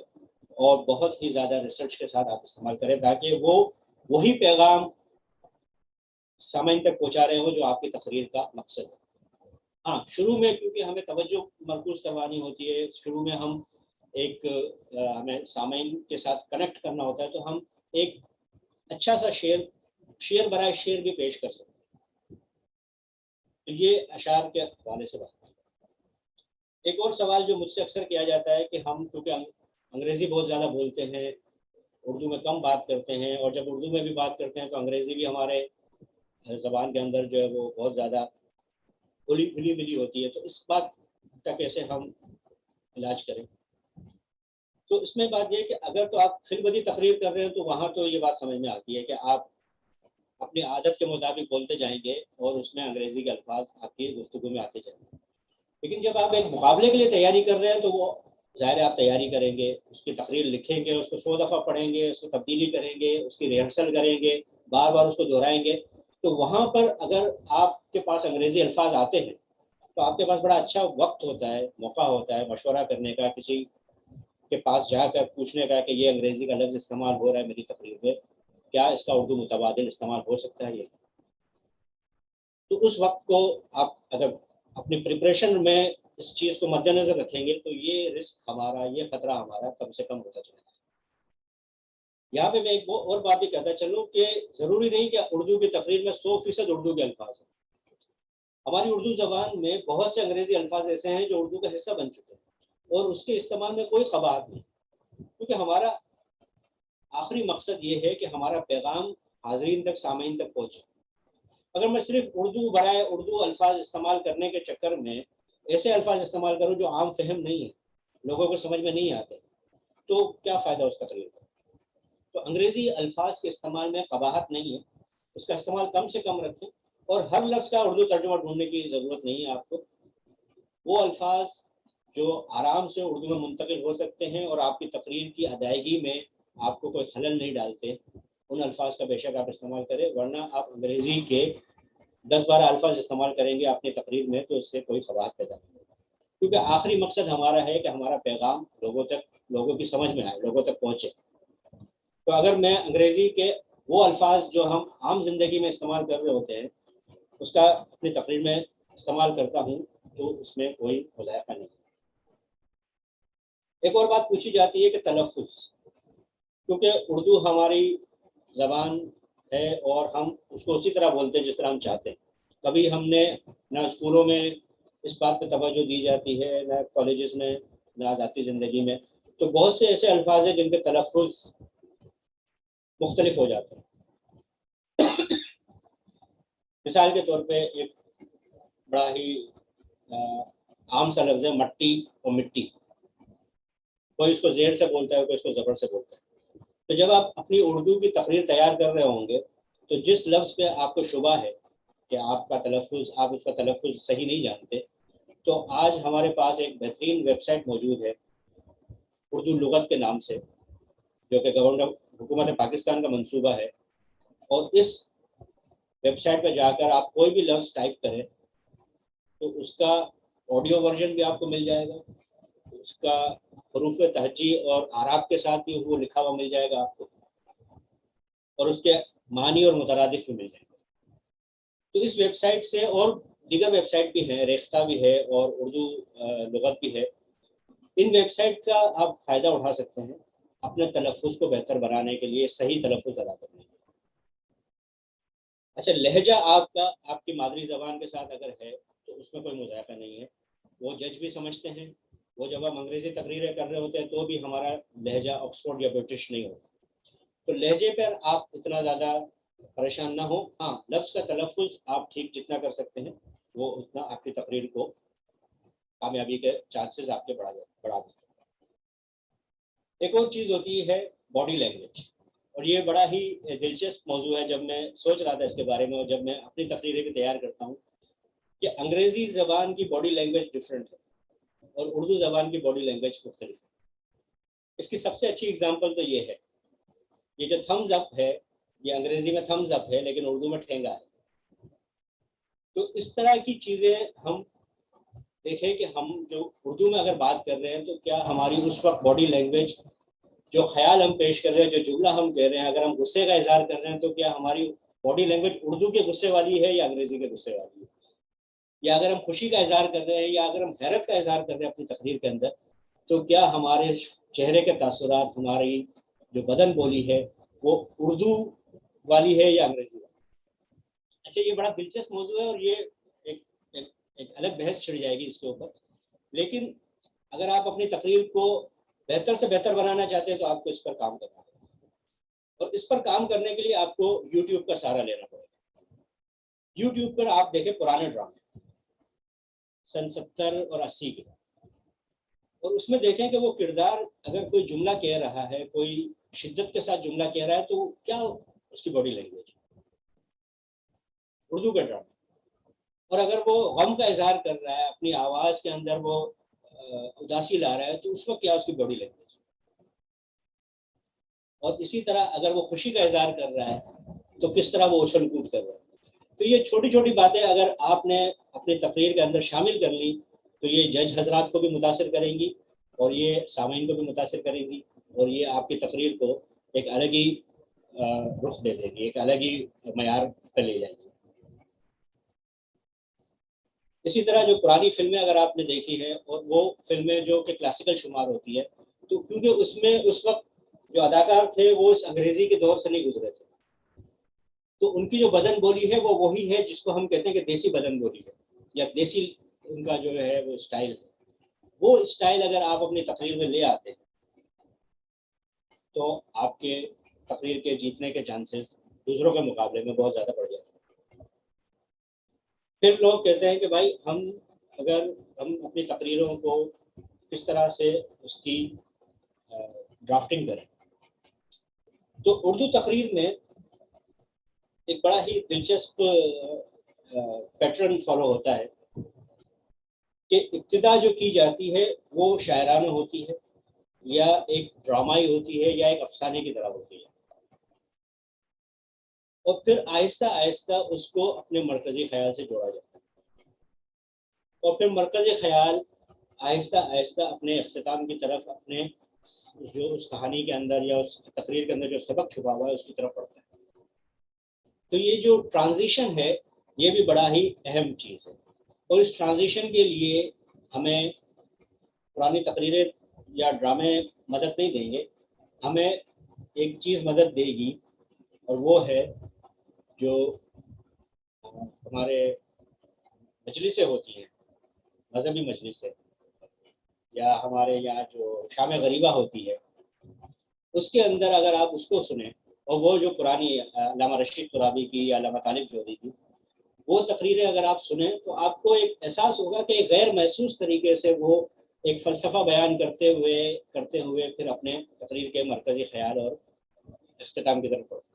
اور بہت ہی زیادہ ریسرچ کے ساتھ آپ استعمال کریں، تاکہ وہ وہی پیغام سامعین تک پہنچا رہے ہوں جو آپ کی تقریر کا مقصد ہے۔ ہاں، شروع میں کیونکہ ہمیں توجہ مرکوز کروانی ہوتی ہے، شروع میں ہم ہمیں سامعین کے ساتھ کنیکٹ کرنا ہوتا ہے، تو ہم ایک اچھا سا شعر برائے شعر بھی پیش کر سکتے ہیں، تو یہ اشعار کے حوالے سے بات ہے. ایک اور سوال جو مجھ سے اکثر کیا جاتا ہے کہ ہم کیونکہ انگریزی بہت زیادہ بولتے ہیں، اردو میں کم بات کرتے ہیں، اور جب اردو میں بھی بات کرتے ہیں تو انگریزی بھی ہمارے زبان کے اندر جو ہے وہ بہت زیادہ گھلی ملی ہوتی ہے، تو اس بات کا کیسے ہم علاج کریں؟ تو اس میں بات یہ ہے کہ اگر تو آپ فی البدی تقریر کر رہے ہیں تو وہاں تو یہ بات سمجھ میں آتی ہے کہ آپ اپنی عادت کے مطابق بولتے جائیں گے اور اس میں انگریزی کے الفاظ آپ کی گفتگو میں آتے جائیں گے. لیکن جب آپ ایک مقابلے کے لیے تیاری کر رہے ہیں تو وہ ظاہر ہے آپ تیاری کریں گے، اس کی تقریر لکھیں گے، اس کو 100 دفعہ پڑھیں گے، اس کو تبدیلی کریں گے، اس کی ریہرسل کریں گے، بار بار اس کو دہرائیں گے. تو وہاں پر اگر آپ کے پاس انگریزی الفاظ آتے ہیں تو آپ کے پاس بڑا اچھا وقت ہوتا ہے، موقع ہوتا ہے مشورہ کرنے کا، کسی کے پاس جا کر پوچھنے کا کہ یہ انگریزی کا لفظ استعمال ہو رہا ہے میری تقریر میں، کیا اس کا اردو متبادل استعمال ہو سکتا ہے یہ؟ تو اس وقت کو آپ اگر اپنی پریپریشن میں اس چیز کو مد نظر رکھیں گے تو یہ رسک ہمارا، یہ خطرہ ہمارا کم سے کم ہوتا چلا جائے. یہاں پہ میں ایک اور بات بھی کہتا چلوں کہ ضروری نہیں کہ اردو کی تقریر میں 100% اردو کے الفاظ ہیں. ہماری اردو زبان میں بہت سے انگریزی الفاظ ایسے ہیں جو اردو کا حصہ بن چکے ہیں اور اس کے استعمال میں کوئی قباحت نہیں، کیونکہ ہمارا آخری مقصد یہ ہے کہ ہمارا پیغام حاضرین تک، سامعین تک پہنچے. اگر میں صرف اردو برائے اردو الفاظ استعمال کرنے کے چکر میں ایسے الفاظ استعمال کروں جو عام فہم نہیں ہے، لوگوں کو سمجھ میں نہیں آتے، تو کیا فائدہ اس تقریر کا؟ تو انگریزی الفاظ کے استعمال میں قباحت نہیں ہے، اس کا استعمال کم سے کم رکھیں، اور ہر لفظ کا اردو ترجمہ ڈھونڈنے کی ضرورت نہیں ہے آپ کو. وہ الفاظ جو آرام سے اردو میں منتقل ہو سکتے ہیں اور آپ کی تقریر کی ادائیگی میں آپ کو کوئی خلل نہیں ڈالتے، ان الفاظ کا بے شک آپ استعمال کریں، ورنہ آپ انگریزی کے 10-12 الفاظ استعمال کریں گے اپنی تقریر میں تو اس سے کوئی قباحت پیدا نہیں ہوگا، کیونکہ آخری مقصد ہمارا ہے کہ ہمارا پیغام لوگوں کی سمجھ میں آئے، لوگوں تک پہنچے. تو اگر میں انگریزی کے وہ الفاظ جو ہم عام زندگی میں استعمال کر رہے ہوتے ہیں اس کا اپنی تقریر میں استعمال کرتا ہوں تو اس میں کوئی مذائقہ نہیں. ایک اور بات پوچھی جاتی ہے کہ تلفظ، کیونکہ اردو ہماری زبان ہے اور ہم اس کو اسی طرح بولتے ہیں جس طرح ہم چاہتے ہیں. کبھی ہم نے نہ اسکولوں میں اس بات پہ توجہ دی جاتی ہے، نہ کالجز میں، نہ ذاتی زندگی میں، تو بہت سے ایسے الفاظ ہیں جن کے تلفظ مختلف ہو جاتے ہیں. مثال کے طور پہ ایک بڑا ہی عام سا لفظ ہے مٹی اور مٹی، کوئی اس کو زیر سے بولتا ہے، کوئی اس کو زبر سے بولتا ہے. تو جب آپ اپنی اردو کی تقریر تیار کر رہے ہوں گے تو جس لفظ پہ آپ کو شبہ ہے کہ آپ اس کا تلفظ صحیح نہیں جانتے، تو آج ہمارے پاس ایک بہترین ویب سائٹ موجود ہے اردو لغت کے نام سے، جو کہ حکومت پاکستان کا منصوبہ ہے. اور اس ویب سائٹ پہ جا کر آپ کوئی بھی لفظ ٹائپ کریں تو اس کا آڈیو ورژن بھی آپ کو مل جائے گا، اس کا حروف تہجی اور اعراب کے ساتھ بھی وہ لکھا ہوا مل جائے گا آپ کو، اور اس کے معنی اور مترادف بھی مل جائیں گے. تو اس ویب سائٹ سے، اور دیگر ویب سائٹ بھی ہیں، ریختہ بھی ہے اور اردو لغت بھی ہے، ان ویب سائٹ کا آپ فائدہ اٹھا سکتے ہیں اپنے تلفظ کو بہتر بنانے کے لیے، صحیح تلفظ ادا کرنے کے لیے. اچھا، لہجہ آپ کی مادری زبان کے ساتھ اگر ہے تو اس میں کوئی مذائقہ نہیں ہے، وہ جج بھی سمجھتے ہیں. وہ جب ہم انگریزی تقریریں کر رہے ہوتے ہیں تو بھی ہمارا لہجہ آکسفورڈ یا برٹش نہیں ہوتا. تو لہجے پر آپ اتنا زیادہ پریشان نہ ہو. ہاں، لفظ کا تلفظ آپ ٹھیک جتنا کر سکتے ہیں وہ اتنا آپ کی تقریر کو کامیابی کے چانسز آپ کے بڑھا دیتے ہیں. ایک اور چیز ہوتی ہے باڈی لینگویج، اور یہ بڑا ہی دلچسپ موضوع ہے. جب میں سوچ رہا تھا اس کے بارے میں اور جب میں اپنی تقریریں بھی تیار کرتا ہوں کہ انگریزی زبان کی باڈی لینگویج ڈفرینٹ ہے اور اردو زبان کی باڈی لینگویج مختلف ہے. اس کی سب سے اچھی اگزامپل تو یہ ہے، یہ جو تھمز اپ ہے یہ انگریزی میں تھمز اپ ہے لیکن اردو میں ٹھینگا ہے. تو اس طرح کی چیزیں ہم دیکھیں کہ ہم جو اردو میں اگر بات کر رہے ہیں تو کیا ہماری اس وقت باڈی لینگویج، جو خیال ہم پیش کر رہے ہیں، جو جملہ ہم کہہ رہے ہیں، اگر ہم غصے کا اظہار کر رہے ہیں تو کیا ہماری باڈی لینگویج اردو کے غصے والی ہے یا انگریزی کے غصے والی ہے؟ یا اگر ہم خوشی کا اظہار کر رہے ہیں یا اگر ہم حیرت کا اظہار کر رہے ہیں اپنی تقریر کے اندر، تو کیا ہمارے چہرے کے تاثرات، ہماری جو بدن بولی ہے وہ اردو والی ہے یا انگریزی والی؟ اچھا، یہ بڑا دلچسپ موضوع ہے اور یہ ایک ایک الگ بحث چھڑ جائے گی اس کے اوپر. لیکن اگر آپ اپنی تقریر کو بہتر سے بہتر بنانا چاہتے ہیں تو آپ کو اس پر کام کرنا ہوگا, اور اس پر کام کرنے کے لیے آپ کو یوٹیوب کا سہارا لینا پڑے گا. یوٹیوب پر آپ دیکھیں پرانے ڈرامے سن 70 اور 80 کے, اور اس میں دیکھیں کہ وہ کردار اگر کوئی جملہ کہہ رہا ہے, کوئی شدت کے ساتھ جملہ کہہ رہا ہے, تو کیا اس کی باڈی لینگویج اردو کا ڈرامہ. اور اگر وہ غم کا اظہار کر رہا ہے, اپنی آواز کے اندر وہ اداسی لا رہا ہے, تو اس وقت کیا اس کی باڈی لینگویج. اور اسی طرح اگر وہ خوشی کا اظہار کر رہا ہے تو کس طرح وہ اچھل کود کر رہا ہے. تو یہ چھوٹی چھوٹی باتیں اگر آپ نے اپنی تقریر کے اندر شامل کر لی تو یہ جج حضرات کو بھی متاثر کریں گی, اور یہ سامعین کو بھی متاثر کریں گی, اور یہ آپ کی تقریر کو ایک الگ ہی رخ دے دیں گی, ایک الگ ہی معیار پہ لے جائیں گی. اسی طرح جو پرانی فلمیں اگر آپ نے دیکھی ہیں, اور وہ فلمیں جو کہ کلاسیکل شمار ہوتی ہے, تو کیونکہ اس میں اس وقت جو اداکار تھے وہ اس انگریزی کے دور سے نہیں گزرے تھے, تو ان کی جو بدن بولی ہے وہ وہی ہے جس کو ہم کہتے ہیں کہ دیسی بدن بولی ہے, یا دیسی ان کا جو ہے وہ اسٹائل ہے. وہ اسٹائل اگر آپ اپنی تقریر میں لے آتے ہیں تو آپ کے تقریر کے جیتنے کے چانسز دوسروں کے مقابلے میں بہت زیادہ بڑھ جاتے ہیں. پھر لوگ کہتے ہیں کہ بھائی اگر ہم اپنی تقریروں کو کس طرح سے اس کی ڈرافٹنگ کریں, تو اردو تقریر میں ایک بڑا ہی دلچسپ پیٹرن فالو ہوتا ہے کہ ابتدا جو کی جاتی ہے وہ شاعرانہ ہوتی ہے, یا ایک ڈرامائی ہوتی ہے, یا ایک افسانے کی طرح ہوتی ہے, اور پھر آہستہ آہستہ اس کو اپنے مرکزی خیال سے جوڑا جاتا ہے, اور پھر مرکزی خیال آہستہ آہستہ اپنے اختتام کی طرف, اپنے جو اس کہانی کے اندر یا اس تقریر کے اندر جو سبق چھپا ہوا ہے اس کی طرف بڑھتا ہے. تو یہ جو ٹرانزیشن ہے یہ بھی بڑا ہی اہم چیز ہے, اور اس ٹرانزیشن کے لیے ہمیں پرانی تقریریں یا ڈرامے مدد نہیں دیں گے, ہمیں ایک چیز مدد دے گی, اور وہ ہے جو ہمارے مجلسیں ہوتی ہیں, مذہبی مجلسیں, یا ہمارے یہاں جو شام غریبہ ہوتی ہے, اس کے اندر اگر آپ اس کو سنیں, اور وہ جو پرانی علامہ رشید ترابی کی یا علامہ طالب جوہری کی وہ تقریریں اگر آپ سنیں, تو آپ کو ایک احساس ہوگا کہ ایک غیر محسوس طریقے سے وہ ایک فلسفہ بیان کرتے ہوئے پھر اپنے تقریر کے مرکزی خیال اور اختتام کی طرف پڑھتے ہیں.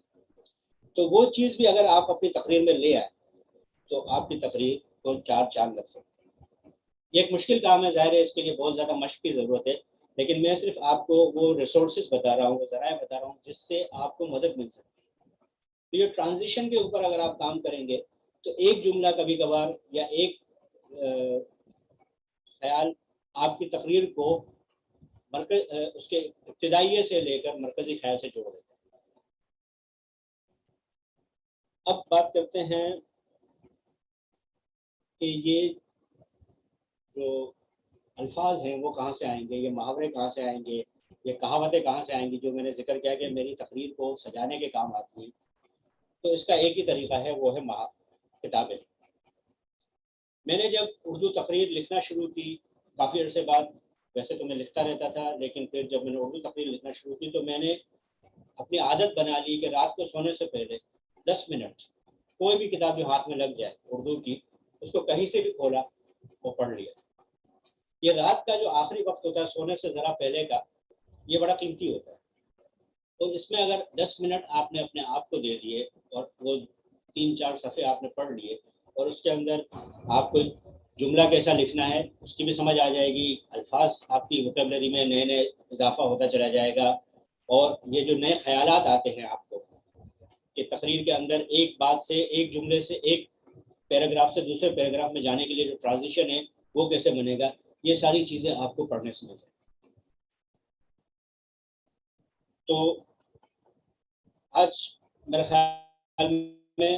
تو وہ چیز بھی اگر آپ اپنی تقریر میں لے آئیں تو آپ کی تقریر کو 4 چاند لگ سکتے ہیں. یہ ایک مشکل کام ہے, ظاہر ہے اس کے لیے بہت زیادہ مشق کی ضرورت ہے, لیکن میں صرف آپ کو وہ ریسورسز بتا رہا ہوں, وہ ذرائع بتا رہا ہوں جس سے آپ کو مدد مل سکتی ہے. تو یہ ٹرانزیشن کے اوپر اگر آپ کام کریں گے تو ایک جملہ کبھی کبھار یا ایک خیال آپ کی تقریر کو اس کے ابتدائیے سے لے کر مرکزی خیال سے جوڑ دیتا ہے. اب بات کرتے ہیں کہ یہ جو الفاظ ہیں وہ کہاں سے آئیں گے, یہ محاورے کہاں سے آئیں گے, یہ کہاوتیں کہاں سے آئیں گی, جو میں نے ذکر کیا کہ میری تقریر کو سجانے کے کام آتی ہیں. تو اس کا ایک ہی طریقہ ہے, وہ ہے کتابیں. میں نے جب اردو تقریر لکھنا شروع کی کافی عرصے بعد, ویسے تو میں لکھتا رہتا تھا, لیکن پھر جب میں نے اردو تقریر لکھنا شروع کی تو میں نے اپنی عادت بنا لی کہ رات کو سونے سے پہلے 10 منٹ کوئی بھی کتاب جو ہاتھ میں لگ جائے اردو کی, اس کو کہیں سے بھی کھولا وہ پڑھ لیا. یہ رات کا جو آخری وقت ہوتا ہے سونے سے ذرا پہلے کا, یہ بڑا قیمتی ہوتا ہے. تو اس میں اگر 10 منٹ آپ نے اپنے آپ کو دے دیے اور وہ 3-4 صفحے آپ نے پڑھ لیے, اور اس کے اندر آپ کو جملہ کیسا لکھنا ہے اس کی بھی سمجھ آ جائے گی, الفاظ آپ کی ووکیبلری میں نئے نئے اضافہ ہوتا چلا جائے گا, اور یہ جو نئے خیالات آتے ہیں آپ کو کہ تقریر کے اندر ایک بات سے, ایک جملے سے, ایک پیراگراف سے دوسرے پیراگراف میں جانے کے لیے جو ٹرانزیشن ہے وہ کیسے بنے گا, یہ ساری چیزیں آپ کو پڑھنے سے مل جائیں. تو آج میرے خیال میں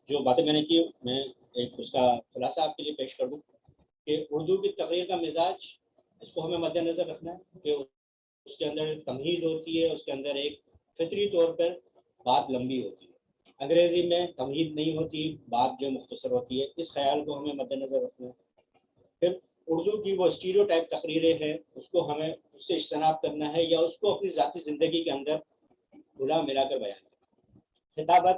جو باتیں میں نے کی, میں ایک اس کا خلاصہ آپ کے لیے پیش کر دوں کہ اردو کی تقریر کا مزاج, اس کو ہمیں مد نظر رکھنا ہے کہ اس کے اندر تمہید ہوتی ہے, اس کے اندر ایک فطری طور پر بات لمبی ہوتی ہے. انگریزی میں تمہید نہیں ہوتی, بات جو مختصر ہوتی ہے, اس خیال کو ہمیں مد نظر رکھنا ہے. پھر اردو کی وہ اسٹیریوٹائپ تقریریں ہیں اس کو ہمیں اس سے اجتناب کرنا ہے یا اس کو اپنی ذاتی زندگی کے اندر گھلا ملا کر بیان کرنا. خطابت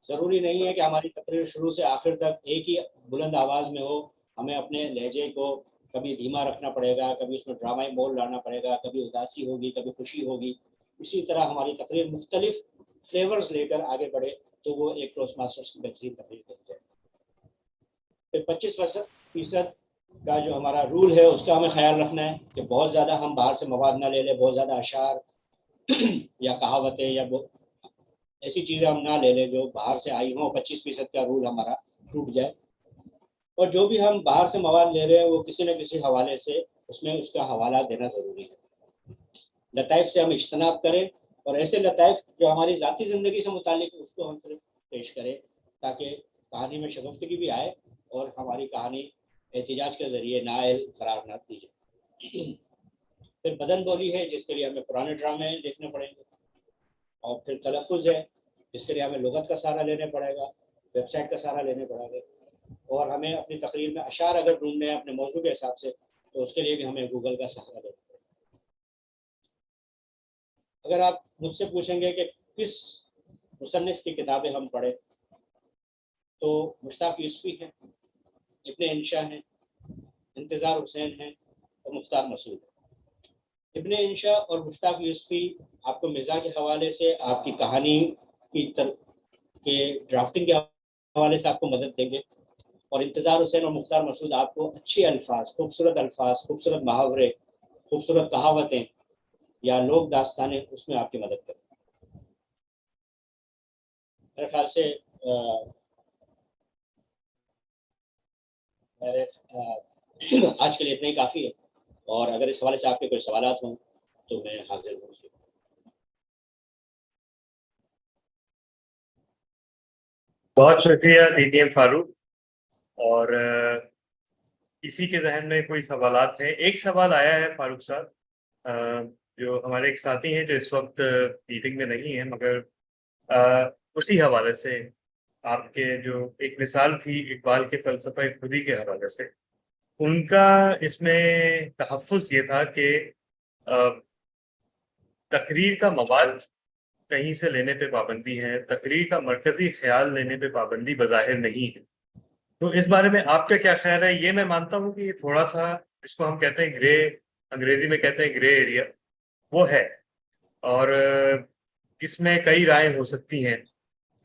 ضروری نہیں ہے کہ ہماری تقریر شروع سے آخر تک ایک ہی بلند آواز میں ہو. ہمیں اپنے لہجے کو کبھی دھیما رکھنا پڑے گا, کبھی اس میں ڈرامائی مول لانا پڑے گا, کبھی اداسی ہوگی, کبھی خوشی ہوگی. اسی طرح ہماری تقریر مختلف فلیورز لے کر آگے بڑھے تو وہ ایک ٹوسٹ ماسٹرز کی بہترین تقریر بن جائے. پھر 25% کا جو ہمارا رول ہے اس کا ہمیں خیال رکھنا ہے کہ بہت زیادہ ہم باہر سے مواد نہ لے لیں, بہت زیادہ اشعار یا کہاوتیں یا ایسی چیزیں ہم نہ لے لیں جو باہر سے آئی ہوں. 25% کا رول ہمارا ٹوٹ جائے. اور جو بھی ہم باہر سے مواد لے رہے ہیں وہ کسی نہ کسی حوالے سے اس میں اس کا حوالہ دینا ضروری ہے. لطائف سے ہم اجتناب کریں اور ایسے لطائف جو ہماری ذاتی زندگی سے متعلق ہے اس کو ہم صرف پیش کریں تاکہ کہانی میں شگفتگی بھی آئے اور ہماری کہانی احتجاج کے ذریعے نائل قرار نہ دی جائے. پھر بدن بولی ہے جس کے لیے ہمیں پرانے ڈرامے دیکھنے پڑیں گے, اور پھر تلفظ ہے جس کے لیے ہمیں لغت کا سہارا لینا پڑے گا, ویب سائٹ کا سہارا لینے پڑے گا, اور ہمیں اپنی تقریر میں اشعار اگر ڈھونڈنے ہیں اپنے موضوع کے حساب سے تو اس کے لیے بھی ہمیں گوگل کا سہارا لینا پڑے گا. اگر آپ مجھ سے پوچھیں گے کہ کس مصنف کی کتابیں ہم پڑھیں تو مشتاق یوسفی ہیں, ابن انشا ہیں, انتظار حسین ہیں اور مختار مسعود ہیں. ابن انشا اور مشتاق یوسفی آپ کو مزاح کے حوالے سے, آپ کی کہانی کے ڈرافٹنگ کے حوالے سے آپ کو مدد دیں گے, اور انتظار حسین اور مختار مسعود آپ کو اچھے الفاظ, خوبصورت محاورے, خوبصورت کہاوتیں یا لوگ داستانیں اس میں آپ کی مدد کریں. میرے خیال سے آج کے لیے اتنا ہی کافی ہے, اور اگر اس حوالے سے آپ کے کوئی سوالات ہوں تو میں حاضر ہوں اس کے. بہت شکریہ DTM فاروق. اور کسی کے ذہن میں کوئی سوالات ہیں؟ ایک سوال آیا ہے فاروق صاحب, جو ہمارے ایک ساتھی ہیں جو اس وقت میٹنگ میں نہیں ہیں, مگر اسی حوالے سے آپ کے جو ایک مثال تھی اقبال کے فلسفہ خودی کے حوالے سے, ان کا اس میں تحفظ یہ تھا کہ تقریر کا مواد کہیں سے لینے پہ پابندی ہے, تقریر کا مرکزی خیال لینے پہ پابندی بظاہر نہیں ہے. تو اس بارے میں آپ کا کیا خیال ہے؟ یہ میں مانتا ہوں کہ یہ تھوڑا سا اس کو ہم کہتے ہیں گرے, انگریزی میں کہتے ہیں گرے ایریا, وہ ہے, اور اس میں کئی رائے ہو سکتی ہیں.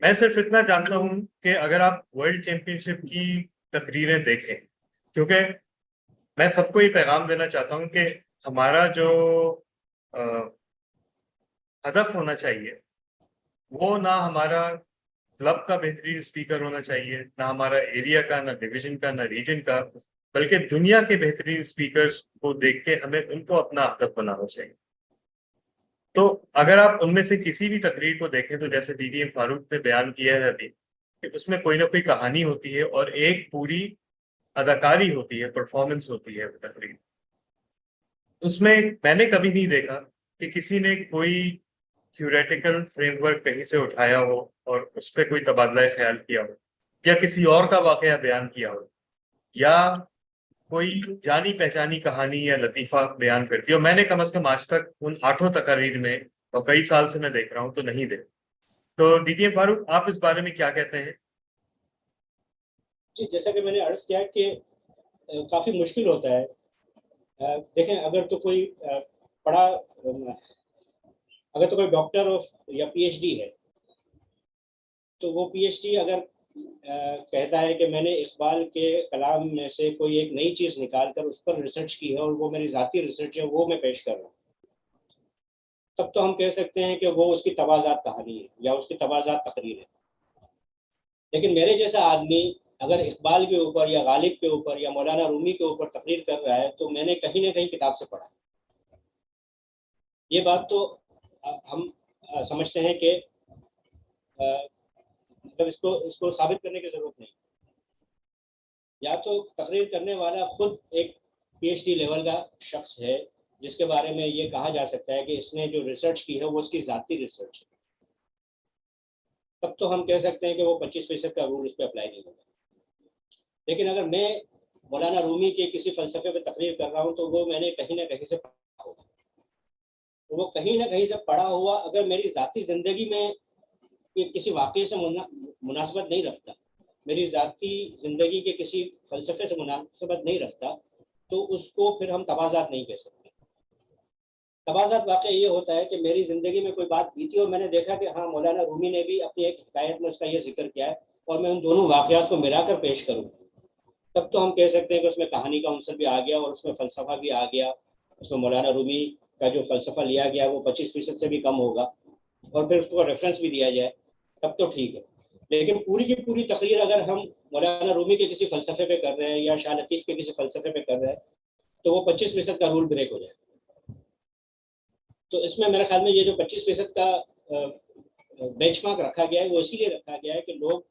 میں صرف اتنا جانتا ہوں کہ اگر آپ ورلڈ چیمپئن شپ کی تقریریں دیکھیں, کیونکہ میں سب کو یہ پیغام دینا چاہتا ہوں کہ ہمارا جو ہدف ہونا چاہیے وہ نہ ہمارا کلب کا بہترین اسپیکر ہونا چاہیے, نہ ہمارا ایریا کا, نہ ڈویژن کا, نہ ریجن کا, بلکہ دنیا کے بہترین اسپیکرز کو دیکھ کے ہمیں ان کو اپنا ہدف بنانا چاہیے. تو اگر آپ ان میں سے کسی بھی تقریر کو دیکھیں تو جیسے DTM فاروق نے بیان کیا ہے ابھی کہ اس میں کوئی نہ کوئی کہانی ہوتی ہے اور ایک پوری اداکاری ہوتی ہے, پرفارمنس ہوتی ہے وہ تقریر. اس میں میں نے کبھی نہیں دیکھا کہ کسی نے کوئی تھیوریٹیکل فریم ورک کہیں سے اٹھایا ہو اور اس پہ کوئی تبادلہ خیال کیا ہو, یا کسی اور کا واقعہ بیان کیا ہو, یا کوئی جانی پہچانی کہانی یا لطیفہ بیان کرتی ہو. میں نے کم از کم آج تک ان 8 تقاریر میں, اور کئی سال سے میں دیکھ رہا ہوں, تو نہیں دیکھا. تو DTM فاروق, آپ اس بارے میں کیا کہتے ہیں؟ جی, جیسا کہ میں نے عرض کیا کہ کافی مشکل ہوتا ہے. دیکھیں, اگر تو کوئی پڑھا, اگر تو کوئی ڈاکٹر یا PhD ہے تو وہ PhD اگر کہتا ہے کہ میں نے اقبال کے کلام میں سے کوئی ایک نئی چیز نکال کر اس پر ریسرچ کی ہے اور وہ میری ذاتی ریسرچ ہے, وہ میں پیش کر رہا ہوں, تب تو ہم کہہ سکتے ہیں کہ وہ اس کی تواضعات کہانی ہے یا اس کی تواضعات تقریر ہے. لیکن میرے جیسا آدمی اگر اقبال کے اوپر یا غالب کے اوپر یا مولانا رومی کے اوپر تقریر کر رہا ہے تو میں نے کہیں نہ کہیں کتاب سے پڑھا. یہ بات تو ہم سمجھتے ہیں کہ مطلب اس کو ثابت کرنے کی ضرورت نہیں. یا تو تقریر کرنے والا خود ایک PhD لیول کا شخص ہے جس کے بارے میں یہ کہا جا سکتا ہے کہ اس نے جو ریسرچ کی ہے وہ اس کی ذاتی ریسرچ ہے, تب تو ہم کہہ سکتے ہیں کہ وہ 25% کا رول اس پہ اپلائی نہیں ہوگا. لیکن اگر میں मौलाना रूमी के किसी फ़लसफ़े पे तकरीर कर रहा हूँ तो वो मैंने कहीं ना कहीं से पढ़ा होगा, तो वो कहीं ना कहीं से पढ़ा हुआ अगर मेरी ज़ाती ज़िंदगी में ये किसी वाक़ये से मुनासबत नहीं रखता, मेरी ज़ाती ज़िंदगी के किसी फ़लसफ़े से मुनासबत नहीं रखता, तो उसको फिर हम तवाज़ात नहीं कह सकते। तवाज़ात वाक़या ये होता है कि मेरी ज़िंदगी में कोई बात बीती और मैंने देखा कि हाँ, मौलाना रूमी ने भी अपनी एक हिकायत में उसका ये ज़िक्र किया है और मैं उन दोनों वाक़यात को मिलाकर पेश करूँ, तब तो हम कह सकते हैं कि उसमें कहानी का अंसर भी आ गया और उसमें फ़लसफ़ा भी आ गया। उसमें मौलाना रूमी का जो फ़लसफ़ा लिया गया वो 25% से भी कम होगा और फिर उसको रेफरेंस भी दिया जाए, तब तो ठीक है। लेकिन पूरी की पूरी तकरीर अगर हम मौलाना रूमी के किसी फ़लसफ़े पे कर रहे हैं या शाह लतीफ़ के किसी फ़लसफ़े पे कर रहे हैं, तो वो 25% का रूल ब्रेक हो जाएगा। तो इसमें मेरे ख्याल में ये जो 25% का बेंचमार्क रखा गया है वो इसीलिए रखा गया है कि लोग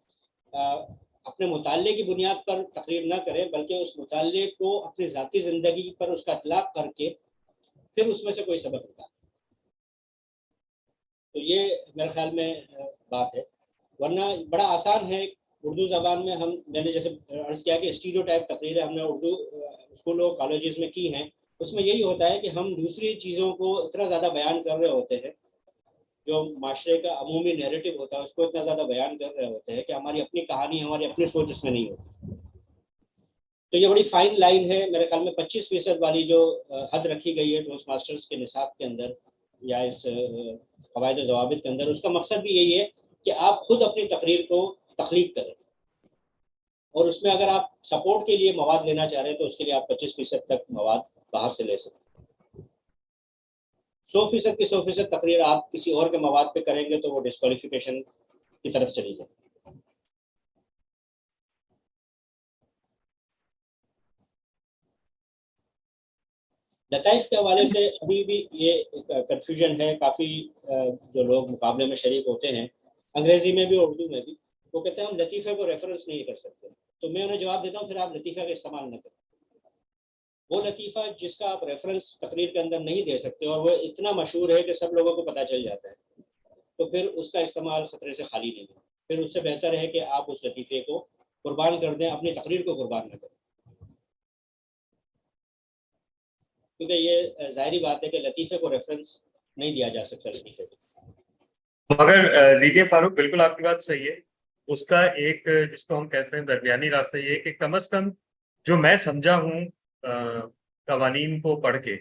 अपने मुताल्ले की बुनियाद पर तकरीर ना करें, बल्कि उस मुताल्ले को अपनी ज़ाती ज़िंदगी पर उसका इतलाक़ करके फिर उसमें से कोई सबक निकालें। तो ये मेरे ख्याल में बात है, वरना बड़ा आसान है उर्दू ज़बान में मैंने जैसे अर्ज़ किया कि स्टीरियोटाइप तकरीरें हमने उर्दू स्कूलों कॉलेजेस में की हैं, उसमें यही होता है कि हम दूसरी चीज़ों को इतना ज़्यादा बयान कर रहे होते हैं, जो माशरे का अमूमी नैरेटिव होता है उसको इतना ज़्यादा बयान कर रहे होते हैं कि हमारी अपनी कहानी, हमारी अपनी सोच इसमें नहीं होती। तो ये बड़ी फाइन लाइन है मेरे ख्याल में। 25% वाली जो हद रखी गई है टोस्ट मास्टर्स के निसाब के अंदर या इस क़वायद व ज़वाबित के अंदर, उसका मकसद भी यही है कि आप खुद अपनी तकरीर को तख्लीक करें और उसमें अगर आप सपोर्ट के लिए मवाद लेना चाह रहे हैं तो उसके लिए आप 25% तक मवाद बाहर से ले सकते हैं। 100% की 100% तकरीर आप किसी और के मवाद पे करेंगे तो वो डिस्क्वालिफिकेशन की तरफ चली जाए। लताइफ के हवाले से अभी भी ये कन्फ्यूजन है, काफ़ी जो लोग मुकाबले में शरीक होते हैं, अंग्रेज़ी में भी उर्दू में भी, वो कहते हैं हम लतीफ़े को रेफरेंस नहीं कर सकते। तो मैं उन्हें जवाब देता हूँ फिर आप लतीफ़े का इस्तेमाल न करें। वो लतीफ़ा जिसका आप रेफरेंस तकरीर के अंदर नहीं दे सकते और वो इतना मशहूर है कि सब लोगों को पता चल जाता है, तो फिर उसका इस्तेमाल ख़तरे से खाली नहीं है। फिर उससे बेहतर है कि आप उस लतीफ़े को कुर्बान कर दें, अपनी तकरीर को कुर्बान न करें, क्योंकि ये ज़ाहिरी बात है कि लतीफ़े को रेफरेंस नहीं दिया जा सकता लतीफ़े को। मगर लीजिए फारूक, बिल्कुल आपकी बात सही है। उसका एक जिसको हम कहते हैं दरमियानी रास्ता ये है कि कम से कम जो मैं समझा हूँ कवानीन को पढ़ के,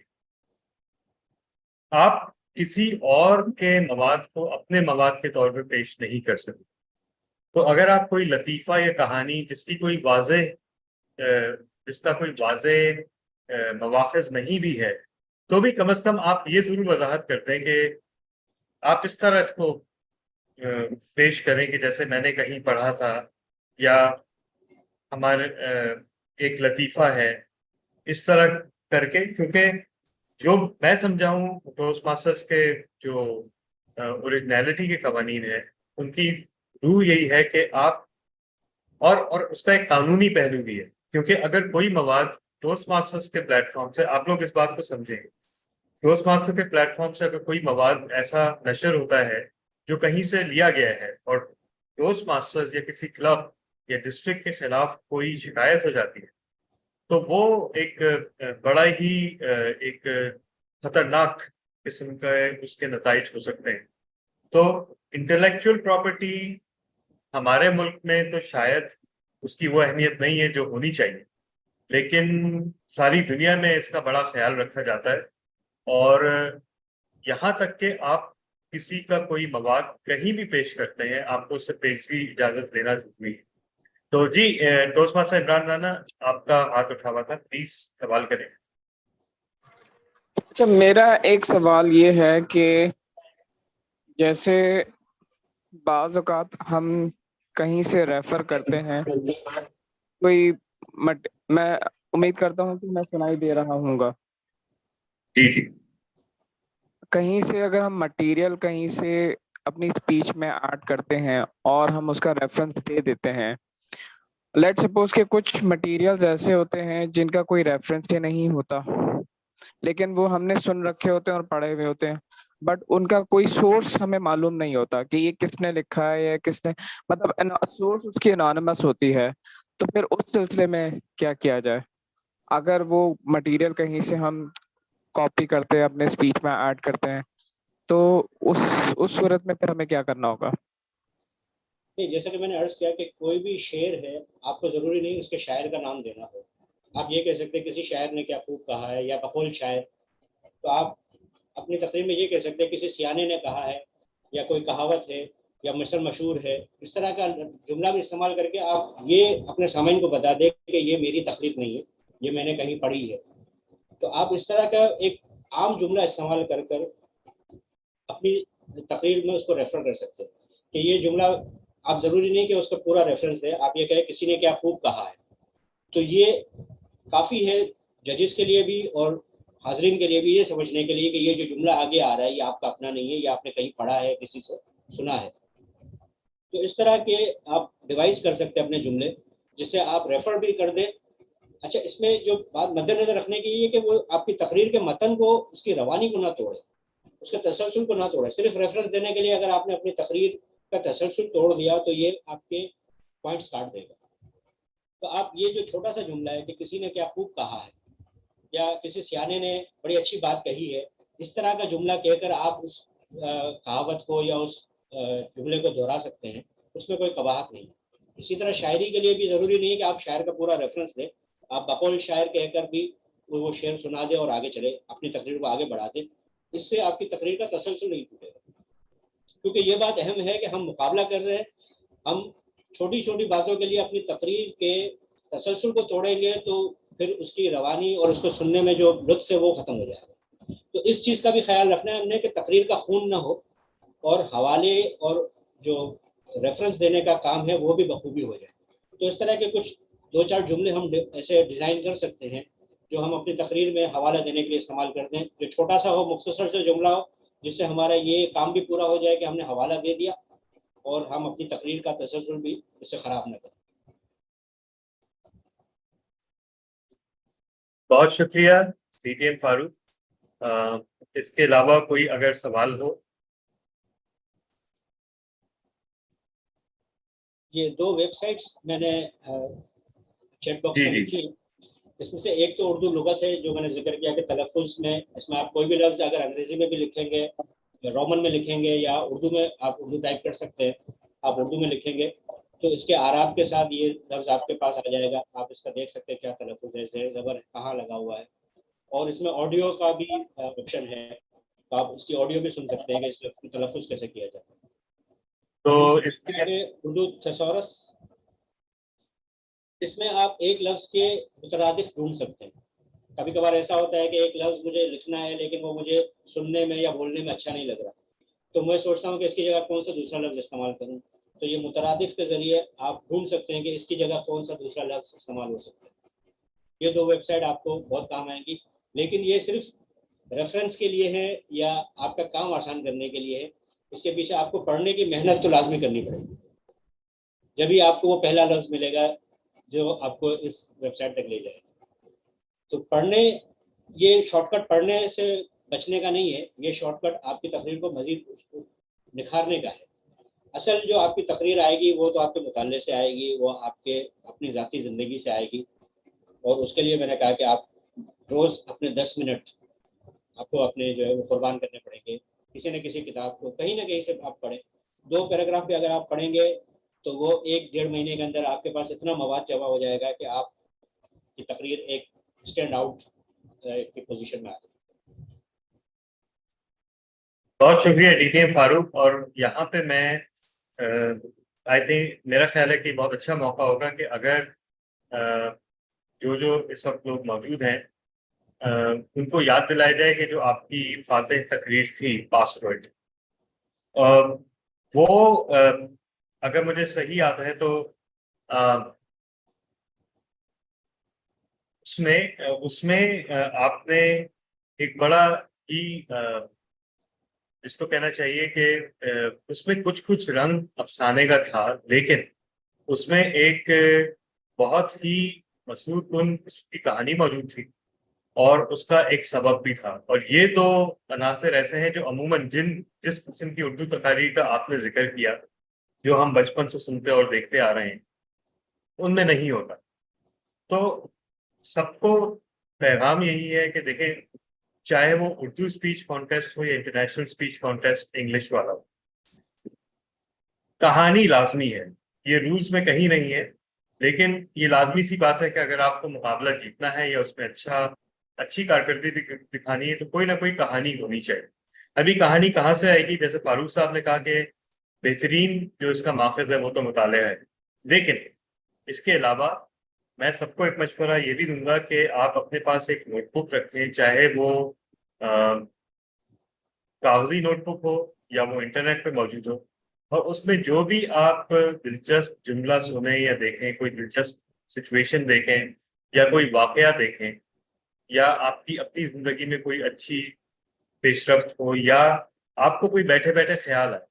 आप किसी और के मवाद को अपने मवाद के तौर पे पेश नहीं कर सकते। तो अगर आप कोई लतीफ़ा या कहानी जिसका कोई वाज़ेह मवाख़िज़ नहीं भी है, तो भी कम से कम आप ये ज़रूर वजाहत करते हैं कि आप इस तरह इसको पेश करें कि जैसे मैंने कहीं पढ़ा था, या हमारे एक लतीफ़ा है, इस तरह करके। क्योंकि जो मैं समझा हूँ टोस्ट मास्टर्स के जो ओरिजिनलिटी के कवानीन है, उनकी रूह यही है कि आप और उसका एक कानूनी पहलू भी है, क्योंकि अगर कोई मवाद टोस्ट मास्टर्स के प्लेटफॉर्म से, आप लोग इस बात को समझेंगे, टोस्ट मास्टर के प्लेटफॉर्म से अगर कोई मवाद ऐसा नशर होता है जो कहीं से लिया गया है और टोस्ट मास्टर्स या किसी क्लब या डिस्ट्रिक्ट के खिलाफ कोई शिकायत हो जाती है, तो वो एक बड़ा ही एक खतरनाक किस्म का उसके नताइज हो सकते हैं। तो इंटेलेक्चुअल प्रॉपर्टी हमारे मुल्क में तो शायद उसकी वो अहमियत नहीं है जो होनी चाहिए, लेकिन सारी दुनिया में इसका बड़ा ख्याल रखा जाता है। और यहाँ तक कि आप किसी का कोई मवाद कहीं भी पेश करते हैं, आपको उससे पेश की इजाजत लेना जरूरी है। तो जी, टोस्ट मास्टर इमरान राना, आपका हाथ उठा हुआ था, प्लीज सवाल करें। अच्छा, मेरा एक सवाल ये है कि जैसे बाज़ औक़ात हम कहीं से रेफर करते हैं कोई मैं उम्मीद करता हूँ कि मैं सुनाई दे रहा हूँगा। जी जी। कहीं से अगर हम मटेरियल कहीं से अपनी स्पीच में ऐड करते हैं और हम उसका रेफरेंस दे देते हैं, लेट सपोज के कुछ मटेरियल्स ऐसे होते हैं जिनका कोई रेफरेंस ही नहीं होता, लेकिन वो हमने सुन रखे होते हैं और पढ़े हुए होते हैं। बट उनका कोई सोर्स हमें मालूम नहीं होता कि ये किसने लिखा है या किसने, मतलब सोर्स उसकी एनोनिमस होती है। तो फिर उस सिलसिले में क्या किया जाए? अगर वो मटेरियल कहीं से हम कॉपी करते हैं, अपने स्पीच में ऐड करते हैं, तो उस सूरत में फिर हमें क्या करना होगा? नहीं, जैसा कि मैंने अर्ज किया कि कोई भी शेर है, आपको ज़रूरी नहीं उसके शायर का नाम देना हो। आप ये कह सकते हैं किसी शायर ने क्या खूब कहा है या बकौल शायर, तो आप अपनी तकरीर में ये कह सकते हैं किसी सियाने ने कहा है या कोई कहावत है या मिसल मशहूर है। इस तरह का जुमला भी इस्तेमाल करके आप ये अपने सामीन को बता दें कि ये मेरी तकरीर नहीं है, ये मैंने कहीं पढ़ी है। तो आप इस तरह का एक आम जुमला इस्तेमाल कर कर अपनी तकरीर में उसको रेफर कर सकते हैं कि ये जुमला, आप ज़रूरी नहीं कि उसका पूरा रेफरेंस दें, आप ये कहें किसी ने क्या खूब कहा है। तो ये काफ़ी है जजेस के लिए भी और हाजरीन के लिए भी ये समझने के लिए कि ये जो जुमला आगे आ रहा है ये आपका अपना नहीं है, ये आपने कहीं पढ़ा है, किसी से सुना है। तो इस तरह के आप डिवाइस कर सकते हैं अपने जुमले, जिससे आप रेफर भी कर दें। अच्छा, इसमें जो बात मद्देनजर रखने की ये कि वो आपकी तकरीर के मतन को, उसकी रवानी को ना तोड़े, उसके तसलसल को ना तोड़े। सिर्फ रेफरेंस देने के लिए अगर आपने अपनी तकरीर का तसलसल तोड़ दिया तो ये आपके पॉइंट्स काट देगा। तो आप ये जो छोटा सा जुमला है कि किसी ने क्या खूब कहा है या किसी सियाने ने बड़ी अच्छी बात कही है, इस तरह का जुमला कहकर आप उस कहावत को या उस जुमले को दोहरा सकते हैं, उसमें कोई कबाहत नहीं है। इसी तरह शायरी के लिए भी ज़रूरी नहीं है कि आप शायर का पूरा रेफरेंस दें, आप बकौल शायर कहकर भी वो शेर सुना दें और आगे चले, अपनी तकरीर को आगे बढ़ा दें। इससे आपकी तकरीर का तसलसल नहीं टूटेगा, क्योंकि ये बात अहम है कि हम मुकाबला कर रहे हैं। हम छोटी छोटी बातों के लिए अपनी तकरीर के तसलसल को तोड़ेंगे तो फिर उसकी रवानी और उसको सुनने में जो लुत्फ है वो ख़त्म हो जाएगा। तो इस चीज़ का भी ख्याल रखना है हमने कि तकरीर का खून ना हो और हवाले और जो रेफरेंस देने का काम है वो भी बखूबी हो जाए। तो इस तरह के कुछ 2-4 जुमले हम ऐसे डिज़ाइन कर सकते हैं जो हम अपनी तकरीर में हवाला देने के लिए इस्तेमाल कर दें, जो छोटा सा हो, मुख्तसर से जुमला हो, जिससे हमारा ये काम भी पूरा हो जाए कि हमने हवाला दे दिया और हम अपनी तकरीर का तसलसल भी उससे ख़राब न करें। बहुत शुक्रिया पीटीएम फारूक। इसके अलावा कोई अगर सवाल हो? ये 2 वेबसाइट्स मैंने चैट बॉक्स जी में जी लिखी। इसमें से एक तो उर्दू लुगत है जो मैंने जिक्र किया कि तलफ़ुज़ में इसमें आप कोई भी लफ्ज़ अगर अंग्रेज़ी में भी लिखेंगे या रोमन में लिखेंगे या उर्दू में, आप उर्दू टाइप कर सकते हैं, आप उर्दू में लिखेंगे तो इसके आराब के साथ ये लफ्ज़ आपके पास आ जाएगा। आप इसका देख सकते हैं क्या तलफ़ुज़ है, ज़ेर ज़बर कहाँ लगा हुआ है। और इसमें ऑडियो का भी ऑप्शन है, तो आप उसकी ऑडियो भी सुन सकते हैं कि इस लफ्ज़ की तलफ़ुज़ कैसे किया जाता है। तो दूसरी है उर्दू थेसॉरस। इसमें आप एक लफ्ज़ के मुतरादिफ ढूंढ सकते हैं। कभी कभार ऐसा होता है कि एक लफ्ज़ मुझे लिखना है लेकिन वो मुझे सुनने में या बोलने में अच्छा नहीं लग रहा, तो मैं सोचता हूँ कि इसकी जगह कौन सा दूसरा लफ्ज़ इस्तेमाल करूँ। तो ये मुतरादिफ के ज़रिए आप ढूंढ सकते हैं कि इसकी जगह कौन सा दूसरा लफ्ज़ इस्तेमाल हो सकता है। ये 2 वेबसाइट आपको बहुत काम आएंगी, लेकिन ये सिर्फ रेफरेंस के लिए है या आपका काम आसान करने के लिए है। इसके पीछे आपको पढ़ने की मेहनत तो लाजमी करनी पड़ेगी, जब भी आपको वो पहला लफ्ज़ मिलेगा जो आपको इस वेबसाइट तक ले जाएगा। तो पढ़ने, ये शॉर्टकट पढ़ने से बचने का नहीं है, ये शॉर्टकट आपकी तकरीर को मज़ीद निखारने का है। असल जो आपकी तकरीर आएगी वो तो आपके मुताले से आएगी, वो आपके अपनी ज़ाती ज़िंदगी से आएगी। और उसके लिए मैंने कहा कि आप रोज़ अपने 10 मिनट आपको अपने जो है वो कुर्बान करने पड़ेंगे। किसी न किसी किताब को कहीं ना कहीं से आप पढ़ें, 2 पैराग्राफ भी अगर आप पढ़ेंगे तो वो 1-1.5 महीने के अंदर आपके पास इतना मवाद जमा हो जाएगा कि आपकी तकरीर एक स्टैंड आउट की पोजीशन में आ जाए। बहुत शुक्रिया डीटीएम फारूक। और यहाँ पे मैं आई थिंक मेरा ख्याल है कि बहुत अच्छा मौका होगा कि अगर जो इस वक्त लोग मौजूद हैं उनको याद दिलाया जाए कि जो आपकी फातिह तकरीर थी पासवर्ड, वो अगर मुझे सही याद है तो उसमें आपने एक बड़ा ही जिसको कहना चाहिए कि उसमें कुछ कुछ रंग अफसाने का था, लेकिन उसमें एक बहुत ही मशहूर कुन उसकी कहानी मौजूद थी اور اس کا ایک سبب بھی تھا. اور یہ تو عناصر ایسے ہیں جو عموماً جس قسم کی اردو تقاریر کا آپ نے ذکر کیا جو ہم بچپن سے سنتے اور دیکھتے آ رہے ہیں ان میں نہیں ہوتا. تو سب کو پیغام یہی ہے کہ دیکھیں چاہے وہ اردو اسپیچ کانٹیسٹ ہو یا انٹرنیشنل اسپیچ کانٹیسٹ انگلش والا ہو, کہانی لازمی ہے. یہ رولز میں کہیں نہیں ہے, لیکن یہ لازمی سی بات ہے کہ اگر آپ کو مقابلہ جیتنا ہے یا اس میں اچھی کارکردگی دکھانی ہے تو کوئی نہ کوئی کہانی ہونی چاہیے. ابھی کہانی کہاں سے آئے گی؟ جیسے فاروق صاحب نے کہا کہ بہترین جو اس کا ماخذ ہے وہ تو مطالعہ ہے, لیکن اس کے علاوہ میں سب کو ایک مشورہ یہ بھی دوں گا کہ آپ اپنے پاس ایک نوٹ بک رکھیں, چاہے وہ کاغذی نوٹ بک ہو یا وہ انٹرنیٹ پہ موجود ہو, اور اس میں جو بھی آپ دلچسپ جملہ سنیں یا دیکھیں, کوئی دلچسپ سچویشن دیکھیں یا کوئی واقعہ دیکھیں, یا آپ کی اپنی زندگی میں کوئی اچھی پیش رفت ہو, یا آپ کو کوئی بیٹھے بیٹھے خیال آئے.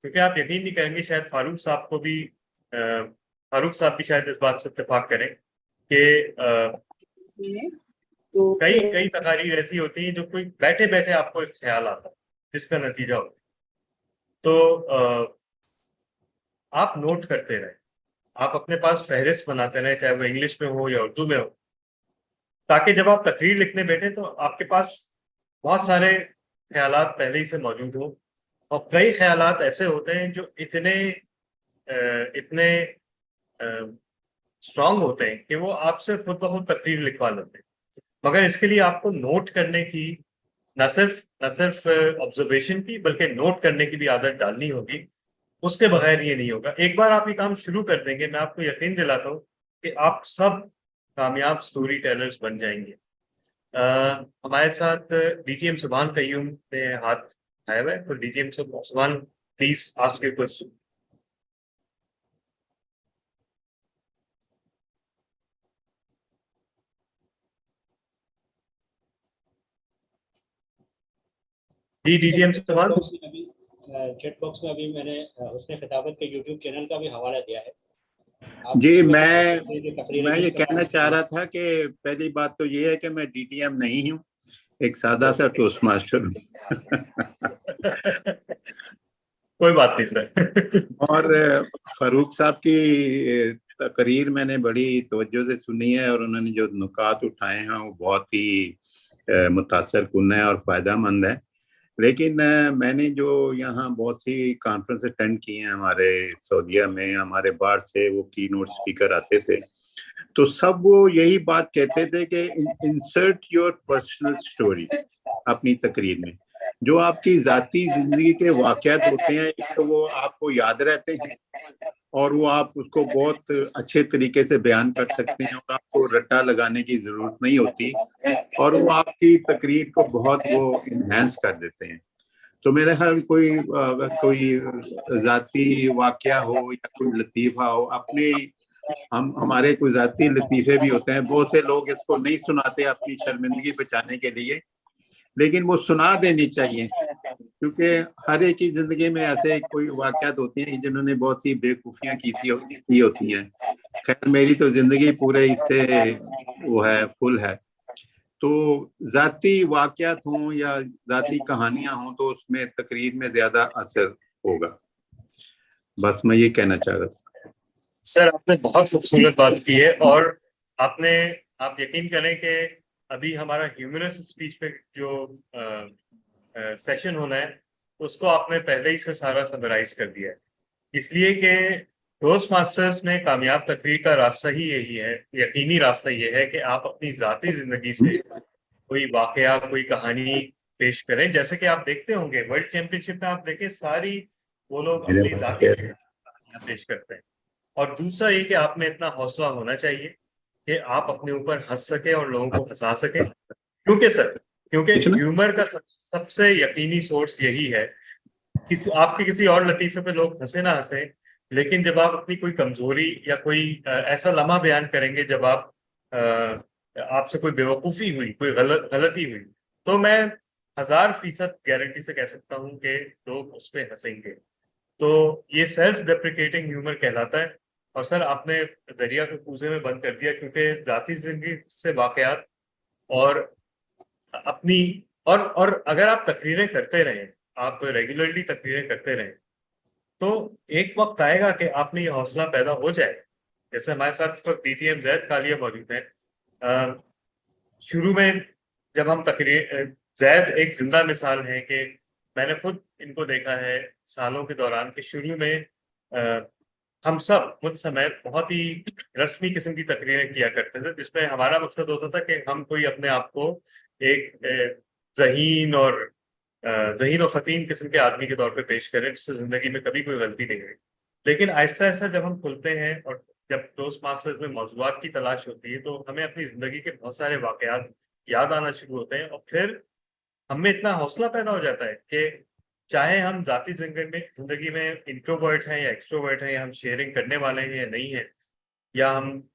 کیونکہ آپ یقین نہیں کریں گے, شاید فاروق صاحب بھی شاید اس بات سے اتفاق کریں کہ کئی تقاریر ایسی ہوتی ہیں جو کوئی بیٹھے بیٹھے آپ کو ایک خیال آتا ہے جس کا نتیجہ ہوتا ہے. تو آپ نوٹ کرتے رہیں, آپ اپنے پاس فہرست بناتے رہیں, چاہے وہ انگلش میں ہو یا اردو میں ہو, تاکہ جب آپ تقریر لکھنے بیٹھیں تو آپ کے پاس بہت سارے خیالات پہلے ہی سے موجود ہوں. اور کئی خیالات ایسے ہوتے ہیں جو اتنے اسٹرانگ ہوتے ہیں کہ وہ آپ سے خود بخود تقریر لکھوا لیتے ہیں. مگر اس کے لیے آپ کو نوٹ کرنے کی نہ صرف آبزرویشن کی بلکہ نوٹ کرنے کی بھی عادت ڈالنی ہوگی. اس کے بغیر یہ نہیں ہوگا. ایک بار آپ یہ کام شروع کر دیں گے, میں آپ کو یقین دلاتا ہوں کہ آپ سب کامیاب سٹوری ٹیلرز بن جائیں گے. ہمارے ساتھ ڈی ٹی ایم سبحان قیوم نے ہاتھ اٹھایا ہوا ہے, تو D T M Subhan please ask your question. جی D T M Subhan. Chat box میں ابھی میں نے اس نے خطابت کے یوٹیوب چینل کا بھی حوالہ دیا ہے. جی میں یہ کہنا چاہ رہا تھا کہ پہلی بات تو یہ ہے کہ میں ڈی ٹی ایم نہیں ہوں, ایک سادہ سا ٹوسٹ ماسٹر ہوں. کوئی بات نہیں سر. اور فاروق صاحب کی تقریر میں نے بڑی توجہ سے سنی ہے, اور انہوں نے جو نکات اٹھائے ہیں وہ بہت ہی متاثر کن ہے اور فائدہ مند ہے. لیکن میں نے جو یہاں بہت سی کانفرنس اٹینڈ کی ہیں ہمارے سعودیہ میں, ہمارے باہر سے وہ کی نوٹ اسپیکر آتے تھے, تو سب وہ یہی بات کہتے تھے کہ انسرٹ یور پرسنل اسٹوریز اپنی تقریر میں. جو آپ کی ذاتی زندگی کے واقعات ہوتے ہیں تو وہ آپ کو یاد رہتے ہیں اور وہ آپ اس کو بہت اچھے طریقے سے بیان کر سکتے ہیں, اور آپ کو رٹا لگانے کی ضرورت نہیں ہوتی, اور وہ آپ کی تقریر کو بہت وہ انہینس کر دیتے ہیں. تو میرے خیال کوئی ذاتی واقعہ ہو یا کوئی لطیفہ ہو, ہمارے کوئی ذاتی لطیفے بھی ہوتے ہیں. بہت سے لوگ اس کو نہیں سناتے اپنی شرمندگی بچانے کے لیے, لیکن وہ سنا دینی چاہیے, کیونکہ ہر ایک کی زندگی میں ایسے کوئی واقعات ہوتی ہیں جنہوں نے بہت سی بیوقوفیاں کی ہوتی ہیں. خیر میری تو زندگی پورے اس سے وہ ہے فل ہے. تو ذاتی واقعات ہوں یا ذاتی کہانیاں ہوں تو اس میں تقریر میں زیادہ اثر ہوگا. بس میں یہ کہنا چاہ رہا تھا. سر آپ نے بہت خوبصورت بات کی ہے, اور آپ یقین کریں کہ ابھی ہمارا ہیومرس اسپیچ پہ جو سیشن ہونا ہے اس کو آپ نے پہلے ہی سے سارا سمرائز کر دیا ہے, اس لیے کہ ٹوسٹ ماسٹرز میں کامیاب تقریر کا راستہ ہی یہی ہے, یقینی راستہ یہ ہے کہ آپ اپنی ذاتی زندگی سے کوئی واقعہ کوئی کہانی پیش کریں. جیسے کہ آپ دیکھتے ہوں گے ورلڈ چیمپئن شپ میں آپ دیکھیں ساری وہ لوگ اپنی ذاتی پیش کرتے ہیں. اور دوسرا یہ کہ آپ میں اتنا حوصلہ ہونا چاہیے کہ آپ اپنے اوپر ہنس سکیں اور لوگوں کو ہنسا سکیں, کیونکہ ہیومر کا سب سے یقینی سورس یہی ہے. آپ کے کسی اور لطیفے پہ لوگ ہنسے نہ ہنسیں, لیکن جب آپ اپنی کوئی کمزوری یا کوئی ایسا لمحہ بیان کریں گے جب آپ سے کوئی بیوقوفی ہوئی, کوئی غلطی ہوئی, تو میں 1000% گارنٹی سے کہہ سکتا ہوں کہ لوگ اس پہ ہنسیں گے. تو یہ سیلف ڈیپریکیٹنگ ہیومر کہلاتا ہے. اور سر آپ نے دریا کو کوزے میں بند کر دیا, کیونکہ ذاتی زندگی سے واقعات اور अपनी और अगर आप तकरीरें करते रहें, आप रेगुलरली तकरीरें करते रहें, तो एक वक्त आएगा कि आप में ये हौसला पैदा हो जाए। जैसे हमारे साथ इस वक्त DTM जैद कालिया मौजूद हैं। शुरू में जब हम तकरीर, जैद एक जिंदा मिसाल है कि मैंने खुद इनको देखा है सालों के दौरान कि शुरू में हम सब मुझ समेत बहुत ही रस्मी किस्म की तकरीरें किया करते थे, जिसमें हमारा मकसद होता था कि हम कोई अपने आप को एक ज़हीन और फतीन किस्म के आदमी के तौर पे पेश करें जिससे जिंदगी में कभी कोई गलती नहीं हुई। लेकिन आहिस्ता आहिस्ता जब हम खुलते हैं और जब टोस्ट मास्टर्स में मौजूआत की तलाश होती है, तो हमें अपनी जिंदगी के बहुत सारे वाकयात याद आना शुरू होते हैं और फिर हमें इतना हौसला पैदा हो जाता है कि चाहे हम जाती जिंदगी में इंट्रोवर्ट हैं या एक्सट्रोवर्ट हैं, या हम शेयरिंग करने वाले हैं या नहीं है, या हम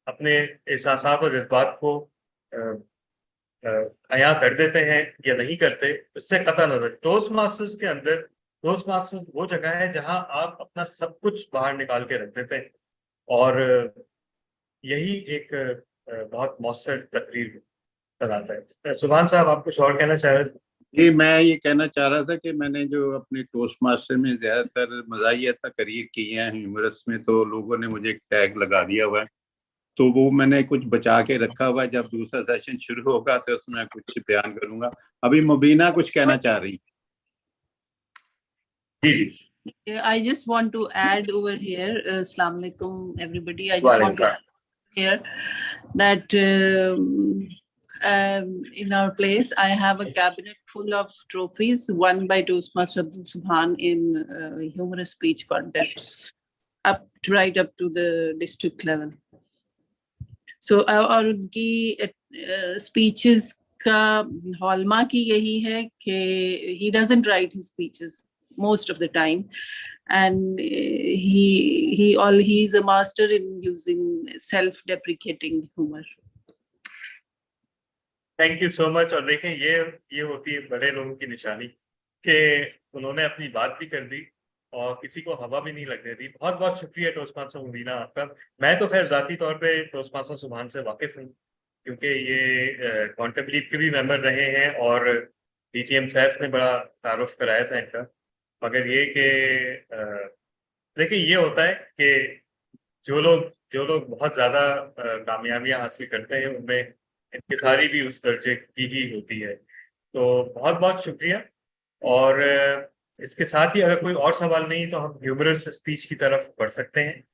अपने एहसासात और जज्बात को अया कर देते हैं या नहीं करते, इससे कतई नजर टोस्ट मास्टर्स के अंदर, टोस्ट मास्टर्स वो जगह है जहां आप अपना सब कुछ बाहर निकाल के रख देते हैं, और यही एक बहुत मौसर तकरीर बनाता है। सुभान साहब, आप कुछ और कहना चाह रहे थे? जी, मैं ये कहना चाह रहा था कि मैंने जो अपने टोस्ट मास्टर में ज्यादातर मज़ाहिया तकरीर किए हैं ह्यूमरस में, तो लोगों ने मुझे एक टैग लगा दिया हुआ है, तो वो मैंने कुछ बचा के रखा हुआ है। जब दूसरा सेशन शुरू होगा तो उसमें कुछ बयान करूंगा। अभी मुबीना कुछ कहना चाह रही। जी जी, I just want to add over here, Assalamu alaikum everybody. I just want to add here that in our place, I have a cabinet full of trophies won by Toastmaster Abdul Subhan in humorous speech contests, right up to the district level. So और उनकी speeches का hallmark ही यही है कि he doesn't write his speeches most of the time, and he's a master in using self-deprecating humor. Thank you so much. और देखें, ये होती है बड़े लोगों की निशानी कि उन्होंने अपनी बात भी कर दी और किसी को हवा भी नहीं लगने दी। बहुत बहुत शुक्रिया टोस्ट मास्टर मुबीना आपका। मैं तो खैर जाती तौर पे टोस्ट मास्टर सुभान से वाकिफ हूँ, क्योंकि ये कॉन्टेम्पलीट के भी मेंबर रहे हैं और DTM सैफ ने बड़ा तारुफ कराया था इनका। मगर ये कि देखिए, ये होता है कि जो लोग बहुत ज्यादा कामयाबियां हासिल करते हैं, उनमें इंतज़ारी भी उस दर्जे की ही होती है। तो बहुत बहुत शुक्रिया। और इसके साथ ही अगर कोई और सवाल नहीं तो हम ह्यूमरस स्पीच की तरफ बढ़ सकते हैं।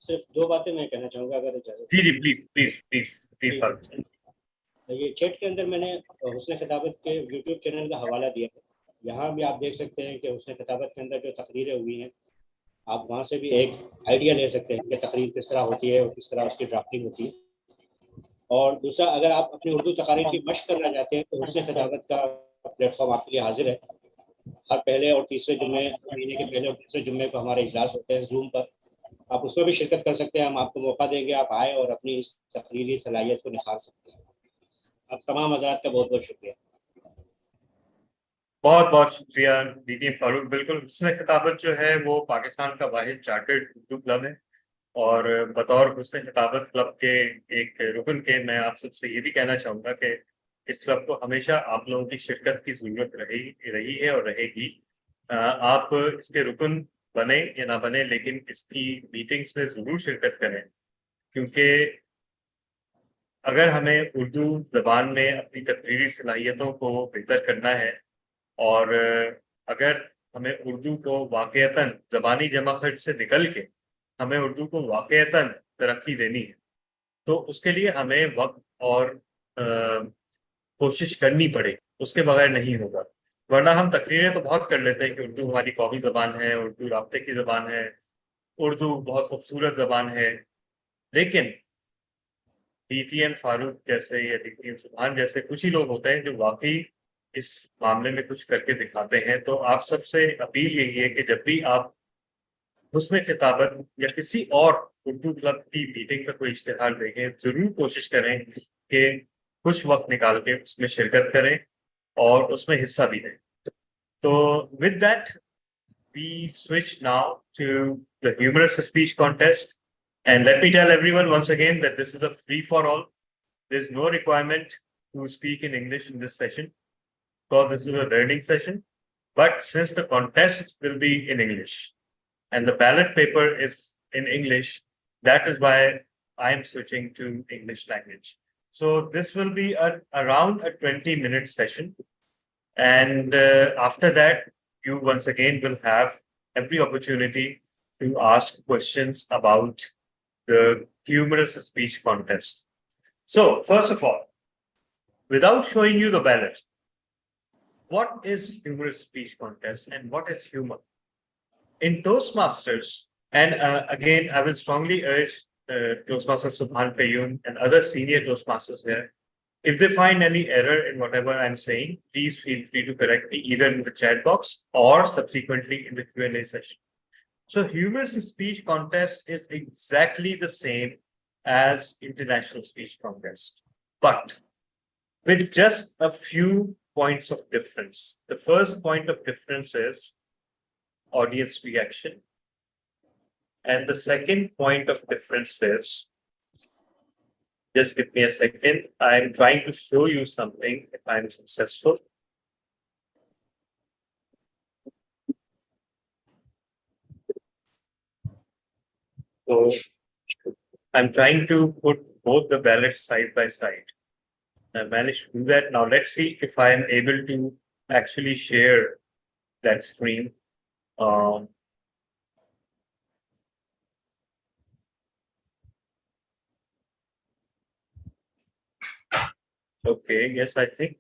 सिर्फ दो बातें मैं कहना चाहूँगा, अगर इजाजत। जी जी, प्लीज प्लीज प्लीज प्लीज। ये चैट के अंदर मैंने हुस्न खिताबत के YouTube चैनल का हवाला दिया है। यहाँ भी आप देख सकते हैं कि हुस्न खिताबत के अंदर जो तकरीरें हुई हैं, आप वहाँ से भी एक आइडिया ले सकते हैं कि तकरीर किस तरह होती है और किस तरह उसकी ड्राफ्टिंग होती है। और दूसरा, अगर आप अपनी उर्दू तकारीर की मशक करना चाहते हैं तो हुस्न खिताबत का प्लेटफॉर्म आपके लिए हाजिर है। हर पहले और तीसरे जुम्मे, महीने के पहले और तीसरे जुम्मे को हमारे इजलास होते हैं जूम पर। आप उसमें भी शिरकत कर सकते हैं। हम आपको मौका देंगे, आप आए और अपनी इस तकरीरी सलाहियत को निखार सकते हैं। आप तमाम हज़रात का बहुत बहुत शुक्रिया। बहुत बहुत शुक्रिया DTM फारूक। बिल्कुल, हुस्न खिताबत जो है वो पाकिस्तान का वाहिद चार्टर्ड उर्दू क्लब है, और बतौर हुस्न खिताबत क्लब के एक रुकन के मैं आप सबसे ये भी कहना चाहूँगा कि इस क्लब को हमेशा आप लोगों की शिरकत की ज़रूरत रही है और रहेगी। आप इसके रुकन बने या ना बने, लेकिन इसकी मीटिंग्स में ज़रूर शिरकत करें, क्योंकि अगर हमें उर्दू ज़बान में अपनी तकरीरी सलाहियतों को बेहतर करना है, और अगर हमें उर्दू को वाक़यतन ज़बानी जमा खर्च से निकल के हमें उर्दू को वाक़यतन तरक्की देनी है, तो उसके लिए हमें वक्त और कोशिश करनी पड़े, उसके बगैर नहीं होगा। वरना हम तकरीरें तो बहुत कर लेते हैं कि उर्दू हमारी कौमी ज़बान है, उर्दू राब्ते की ज़बान है, उर्दू बहुत खूबसूरत ज़बान है, लेकिन DTM फारूक जैसे या DTM सुभान जैसे कुछ ही लोग होते हैं जो वाकई इस मामले में कुछ करके दिखाते हैं। तो आप सबसे अपील यही है कि जब भी आप हुस्न खिताबत या किसी और उर्दू क्लब की मीटिंग का कोई इश्तिहार देखें, जरूर कोशिश करें कि कुछ वक्त निकाल के उसमें शिरकत करें और उसमें हिस्सा भी लें। तो with that we switch now to the humorous speech contest, and let me tell everyone once again that this is a free for all. There is no requirement to speak in English in this session, because this is a learning session. But since the contest will be in English and the ballot paper is in English, that is why I am switching to English language. So this will be around a 20-minute session. And after that, you once again will have every opportunity to ask questions about the humorous speech contest. So first of all, without showing you the ballot, what is humorous speech contest and what is humor? In Toastmasters, and again, I will strongly urge Toastmaster Subhan Qayyum and other senior Toastmasters here, if they find any error in whatever I'm saying, please feel free to correct me either in the chat box or subsequently in the Q&A session. So humorous speech contest is exactly the same as international speech contest, but with just a few points of difference. The first point of difference is audience reaction. And the second point of difference is, just give me a second, I'm trying to show you something if I'm successful. So I'm trying to put both the ballots side by side. I managed to do that. Now let's see if I am able to actually share that screen. Okay, yes, I think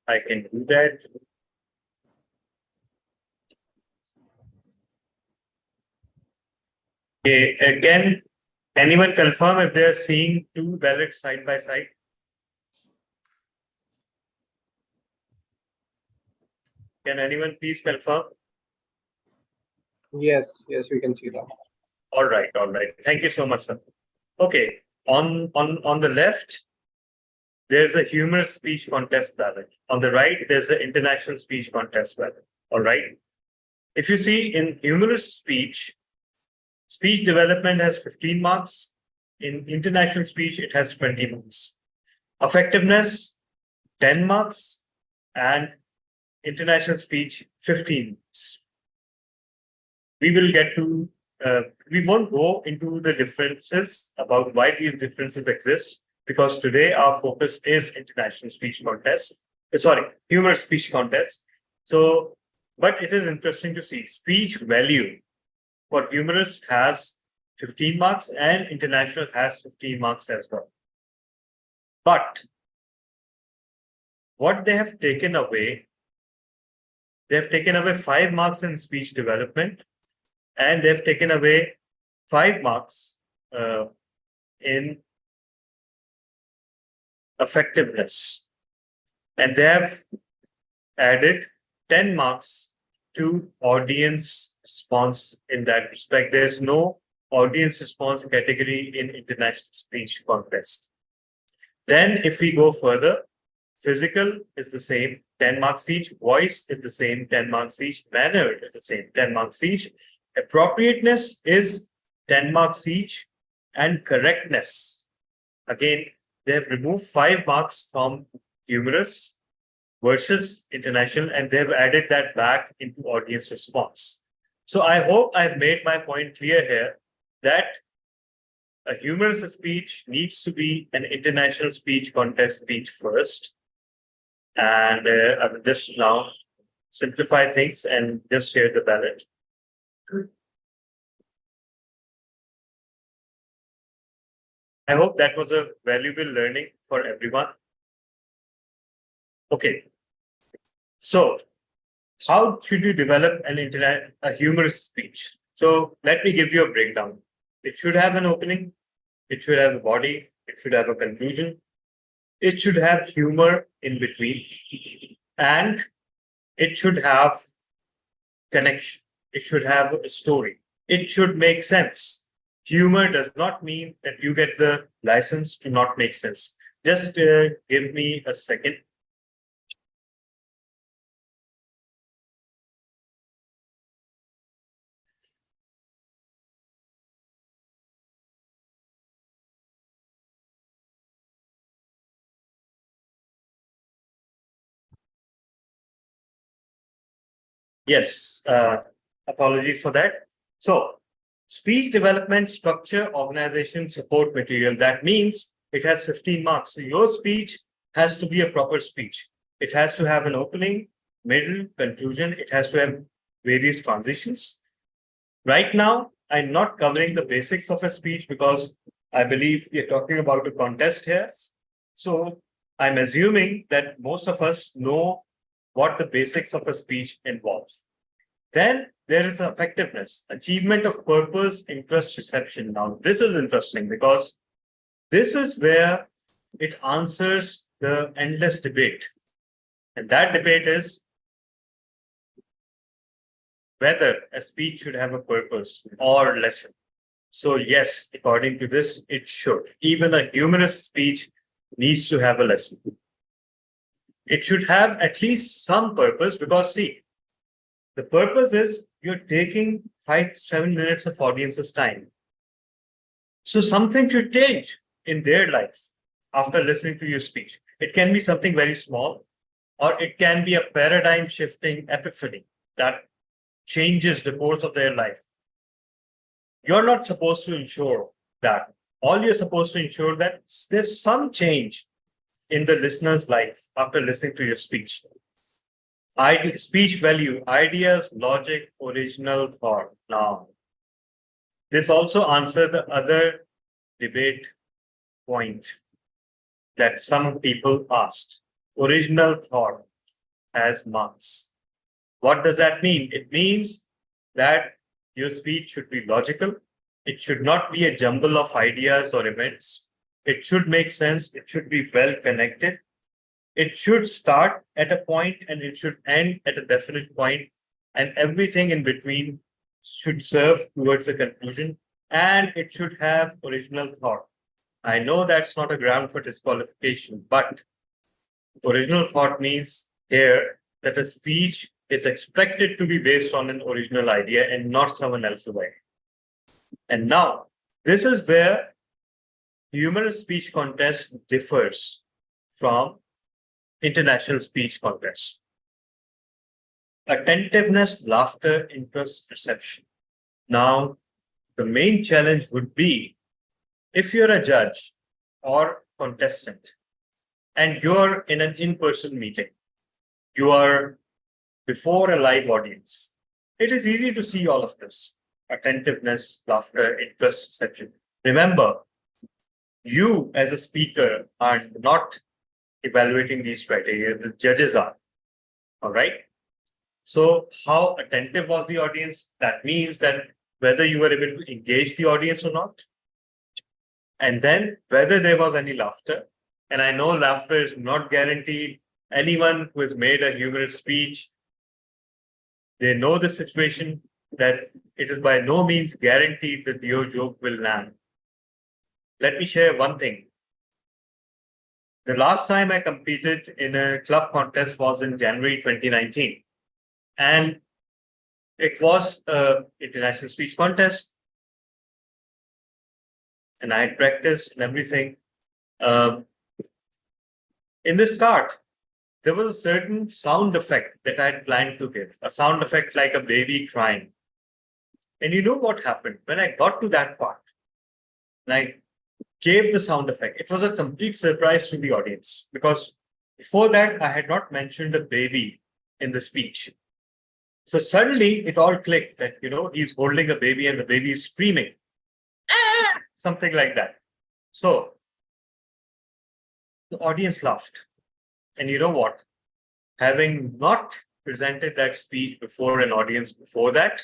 I can do that. Okay, again, anyone confirm if they are seeing two ballots side by side? Can anyone please confirm? Yes, we can see that. All right. Thank you so much, sir. Okay, on the left, there's a humorous speech contest ballot. On the right, there's an international speech contest ballot. All right. If you see in humorous speech development has 15 marks. In international speech, it has 20 marks. Effectiveness, 10 marks, and international speech, 15 marks. We will get to, we won't go into the differences about why these differences exist, because today our focus is international speech contest. Humorous speech contest. So, but it is interesting to see speech value for humorous has 15 marks and international has 15 marks as well. But what they have taken away 5 marks in speech development, and they've taken away 5 marks in effectiveness. And they have added 10 marks to audience response in that respect. There's no audience response category in international speech contest. Then if we go further, physical is the same, 10 marks each. Voice is the same, 10 marks each. Manner is the same, 10 marks each. Appropriateness is 10 marks each. And correctness, again, they have removed 5 marks from humorous versus international, and they've added that back into audience response. So I hope I've made my point clear here that a humorous speech needs to be an international speech contest speech first. And I will just now simplify things and just share the ballot. I hope that was a valuable learning for everyone. Okay. So how should you develop a humorous speech? So let me give you a breakdown. It should have an opening. It should have a body. It should have a conclusion. It should have humor in between. And it should have connection. It should have a story. It should make sense. Humor does not mean that you get the license to not make sense. Just give me a second. Yes, apologies for that. So, speech development structure, organization, support material. That means it has 15 marks. So your speech has to be a proper speech. It has to have an opening, middle, conclusion. It has to have various transitions. Right now, I'm not covering the basics of a speech because I believe we're talking about a contest here. So I'm assuming that most of us know what the basics of a speech involves. Then there is effectiveness, achievement of purpose, interest, reception. Now, this is interesting because this is where it answers the endless debate. And that debate is whether a speech should have a purpose or lesson. So yes, according to this, it should. Even a humorous speech needs to have a lesson. It should have at least some purpose because see, the purpose is you're taking 5-7 minutes of audience's time. So something should change in their life after listening to your speech. It can be something very small, or it can be a paradigm shifting epiphany that changes the course of their life. You're not supposed to ensure that. All you're supposed to ensure that there's some change in the listener's life after listening to your speech. Speech value, ideas, logic, original thought. Now, this also answers the other debate point that some people asked. Original thought as marks. What does that mean? It means that your speech should be logical. It should not be a jumble of ideas or events. It should make sense. It should be well connected. It should start at a point and it should end at a definite point, and everything in between should serve towards the conclusion, and it should have original thought. I know that's not a ground for disqualification, but original thought means here that a speech is expected to be based on an original idea and not someone else's idea. And now, this is where humorous speech contest differs from international speech contests. Attentiveness, laughter, interest, reception. Now, the main challenge would be if you're a judge or contestant and you're in an in-person meeting, you are before a live audience. It is easy to see all of this. Attentiveness, laughter, interest, reception. Remember, you as a speaker are not evaluating these criteria, the judges are. All right. So how attentive was the audience? That means that whether you were able to engage the audience or not. And then whether there was any laughter. And I know laughter is not guaranteed. Anyone who has made a humorous speech, they know the situation that it is by no means guaranteed that your joke will land. Let me share one thing. The last time I competed in a club contest was in January 2019. And it was an international speech contest. And I had practiced and everything. In the start, there was a certain sound effect that I had planned to give, a sound effect like a baby crying. And you know what happened? When I got to that part, and I gave the sound effect, it was a complete surprise to the audience because before that, I had not mentioned a baby in the speech. So suddenly it all clicked that, he's holding a baby and the baby is screaming, something like that. So the audience laughed. And you know what? Having not presented that speech before an audience before that,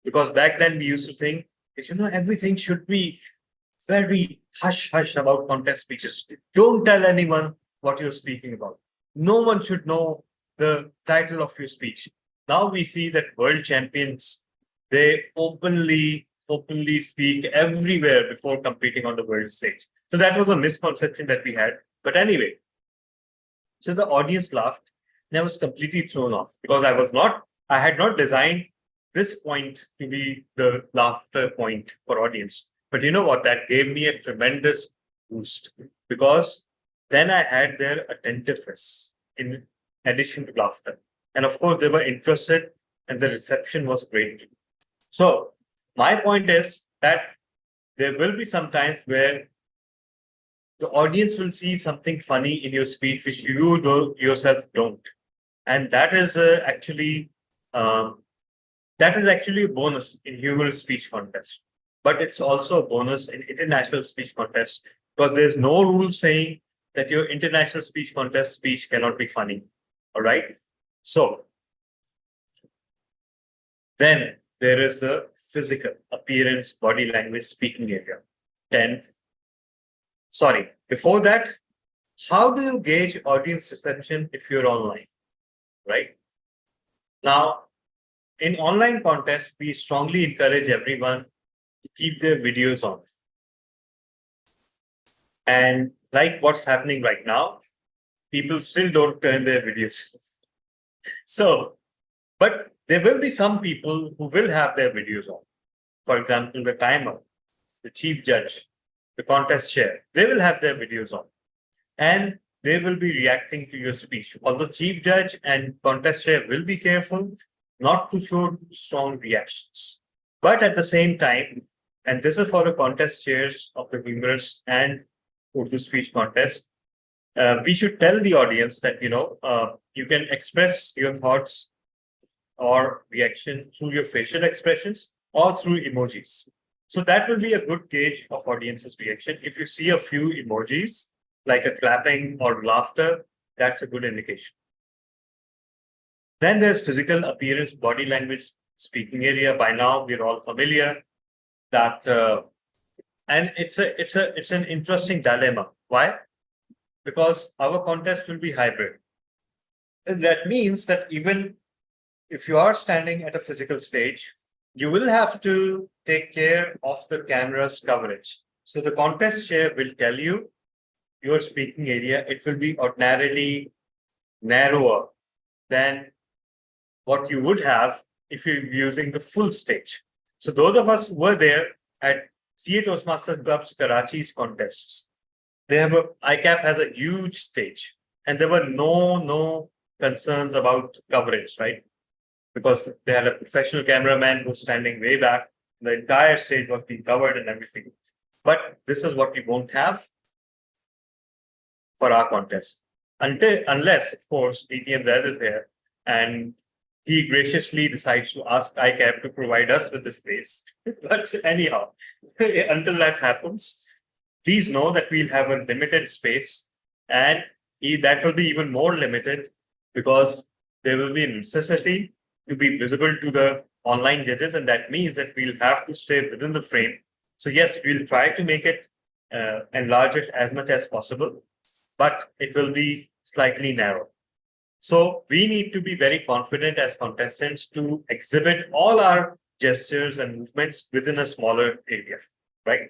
because back then we used to think that, everything should be very hush-hush about contest speeches. Don't tell anyone what you're speaking about. No one should know the title of your speech. Now we see that world champions, they openly speak everywhere before competing on the world stage. So that was a misconception that we had. But anyway, so the audience laughed and I was completely thrown off because I had not designed this point to be the laughter point for audience. But you know what? That gave me a tremendous boost because then I had their attentiveness in addition to laughter. And of course, they were interested and the reception was great. So my point is that there will be some times where the audience will see something funny in your speech, which you yourself don't. And that is actually a bonus in humorous speech contest. But it's also a bonus in international speech contest, because there's no rule saying that your international speech contest speech cannot be funny. All right. So then there is the physical appearance, body language, speaking area. Before that, how do you gauge audience reception if you're online? Right. Now, in online contests, we strongly encourage everyone to keep their videos on. And like what's happening right now, people still don't turn their videos. So, but there will be some people who will have their videos on. For example, the timer, the chief judge, the contest chair, they will have their videos on. And they will be reacting to your speech. Although chief judge and contest chair will be careful not to show strong reactions. But at the same time, and this is for the contest chairs of the humorous and Urdu speech contest, we should tell the audience that, you can express your thoughts or reaction through your facial expressions or through emojis. So that will be a good gauge of audience's reaction. If you see a few emojis, like a clapping or laughter, that's a good indication. Then there's physical appearance, body language, speaking area. By now, we're all familiar that, and it's an interesting dilemma. Why? Because our contest will be hybrid. And that means that even if you are standing at a physical stage, you will have to take care of the camera's coverage. So the contest chair will tell you your speaking area. It will be ordinarily narrower than what you would have if you're using the full stage. So those of us who were there at CA Toastmasters Club's Karachi's contests, ICAP has a huge stage, and there were no concerns about coverage, right? Because they had a professional cameraman who was standing way back. The entire stage was being covered and everything. But this is what we won't have for our contest. Unless, of course, DTMZ is here and he graciously decides to ask ICAP to provide us with the space. But anyhow, until that happens, please know that we'll have a limited space, and that will be even more limited because there will be a necessity to be visible to the online judges, and that means that we'll have to stay within the frame. So yes, we'll try to make it enlarge it as much as possible, but it will be slightly narrow. So we need to be very confident as contestants to exhibit all our gestures and movements within a smaller area, right?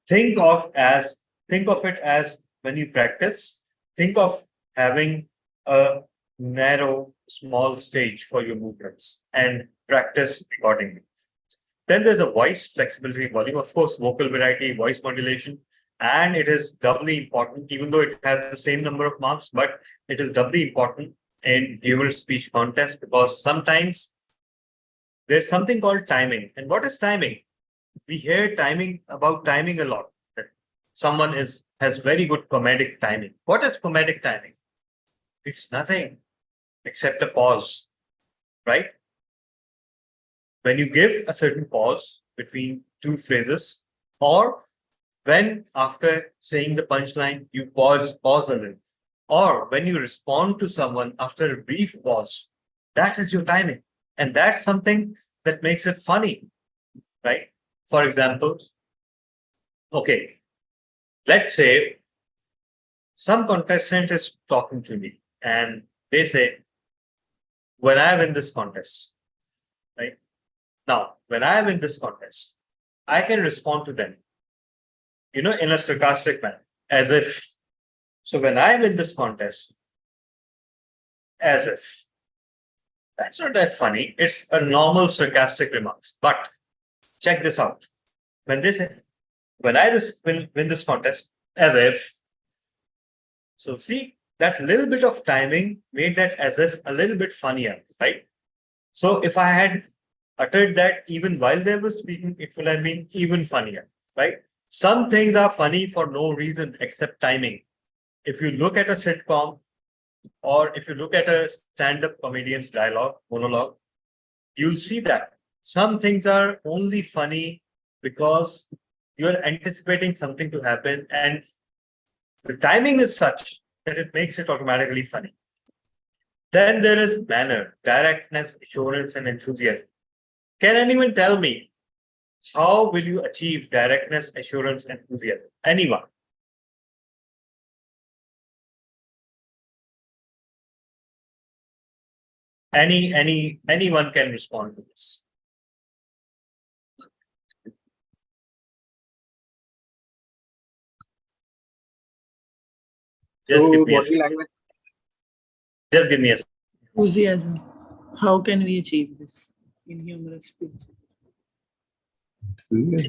Think of it as when you practice, think of having a narrow, small stage for your movements and practice accordingly. Then there's a voice flexibility, volume, of course, vocal variety, voice modulation, and it is doubly important, even though it has the same number of marks, but it is doubly important in humorous speech contest because sometimes there's something called timing. And what is timing? We hear about timing a lot. Someone has very good comedic timing. What is comedic timing? It's nothing except a pause, right? When you give a certain pause between two phrases, or when after saying the punchline, you pause a little, or when you respond to someone after a brief pause, that is your timing. And that's something that makes it funny, right? For example, okay, let's say some contestant is talking to me and they say, when I win this contest, right? Now, when I win this contest, I can respond to them, in a sarcastic manner, as if. So when I win this contest, as if. That's not that funny. It's a normal sarcastic remarks. But check this out. When they say, when I win this contest, as if. So see, that little bit of timing made that as if a little bit funnier, right? So if I had uttered that even while they were speaking, it would have been even funnier, right? Some things are funny for no reason except timing. If you look at a sitcom or if you look at a stand-up comedian's monologue, you'll see that some things are only funny because you're anticipating something to happen and the timing is such that it makes it automatically funny. Then there is manner, directness, assurance, and enthusiasm. Can anyone tell me how will you achieve directness, assurance, and enthusiasm? Anyone? Anyone can respond to this. Just give me a body second. language. Just give me a second. Enthusiasm. How can we achieve this in humorous speech?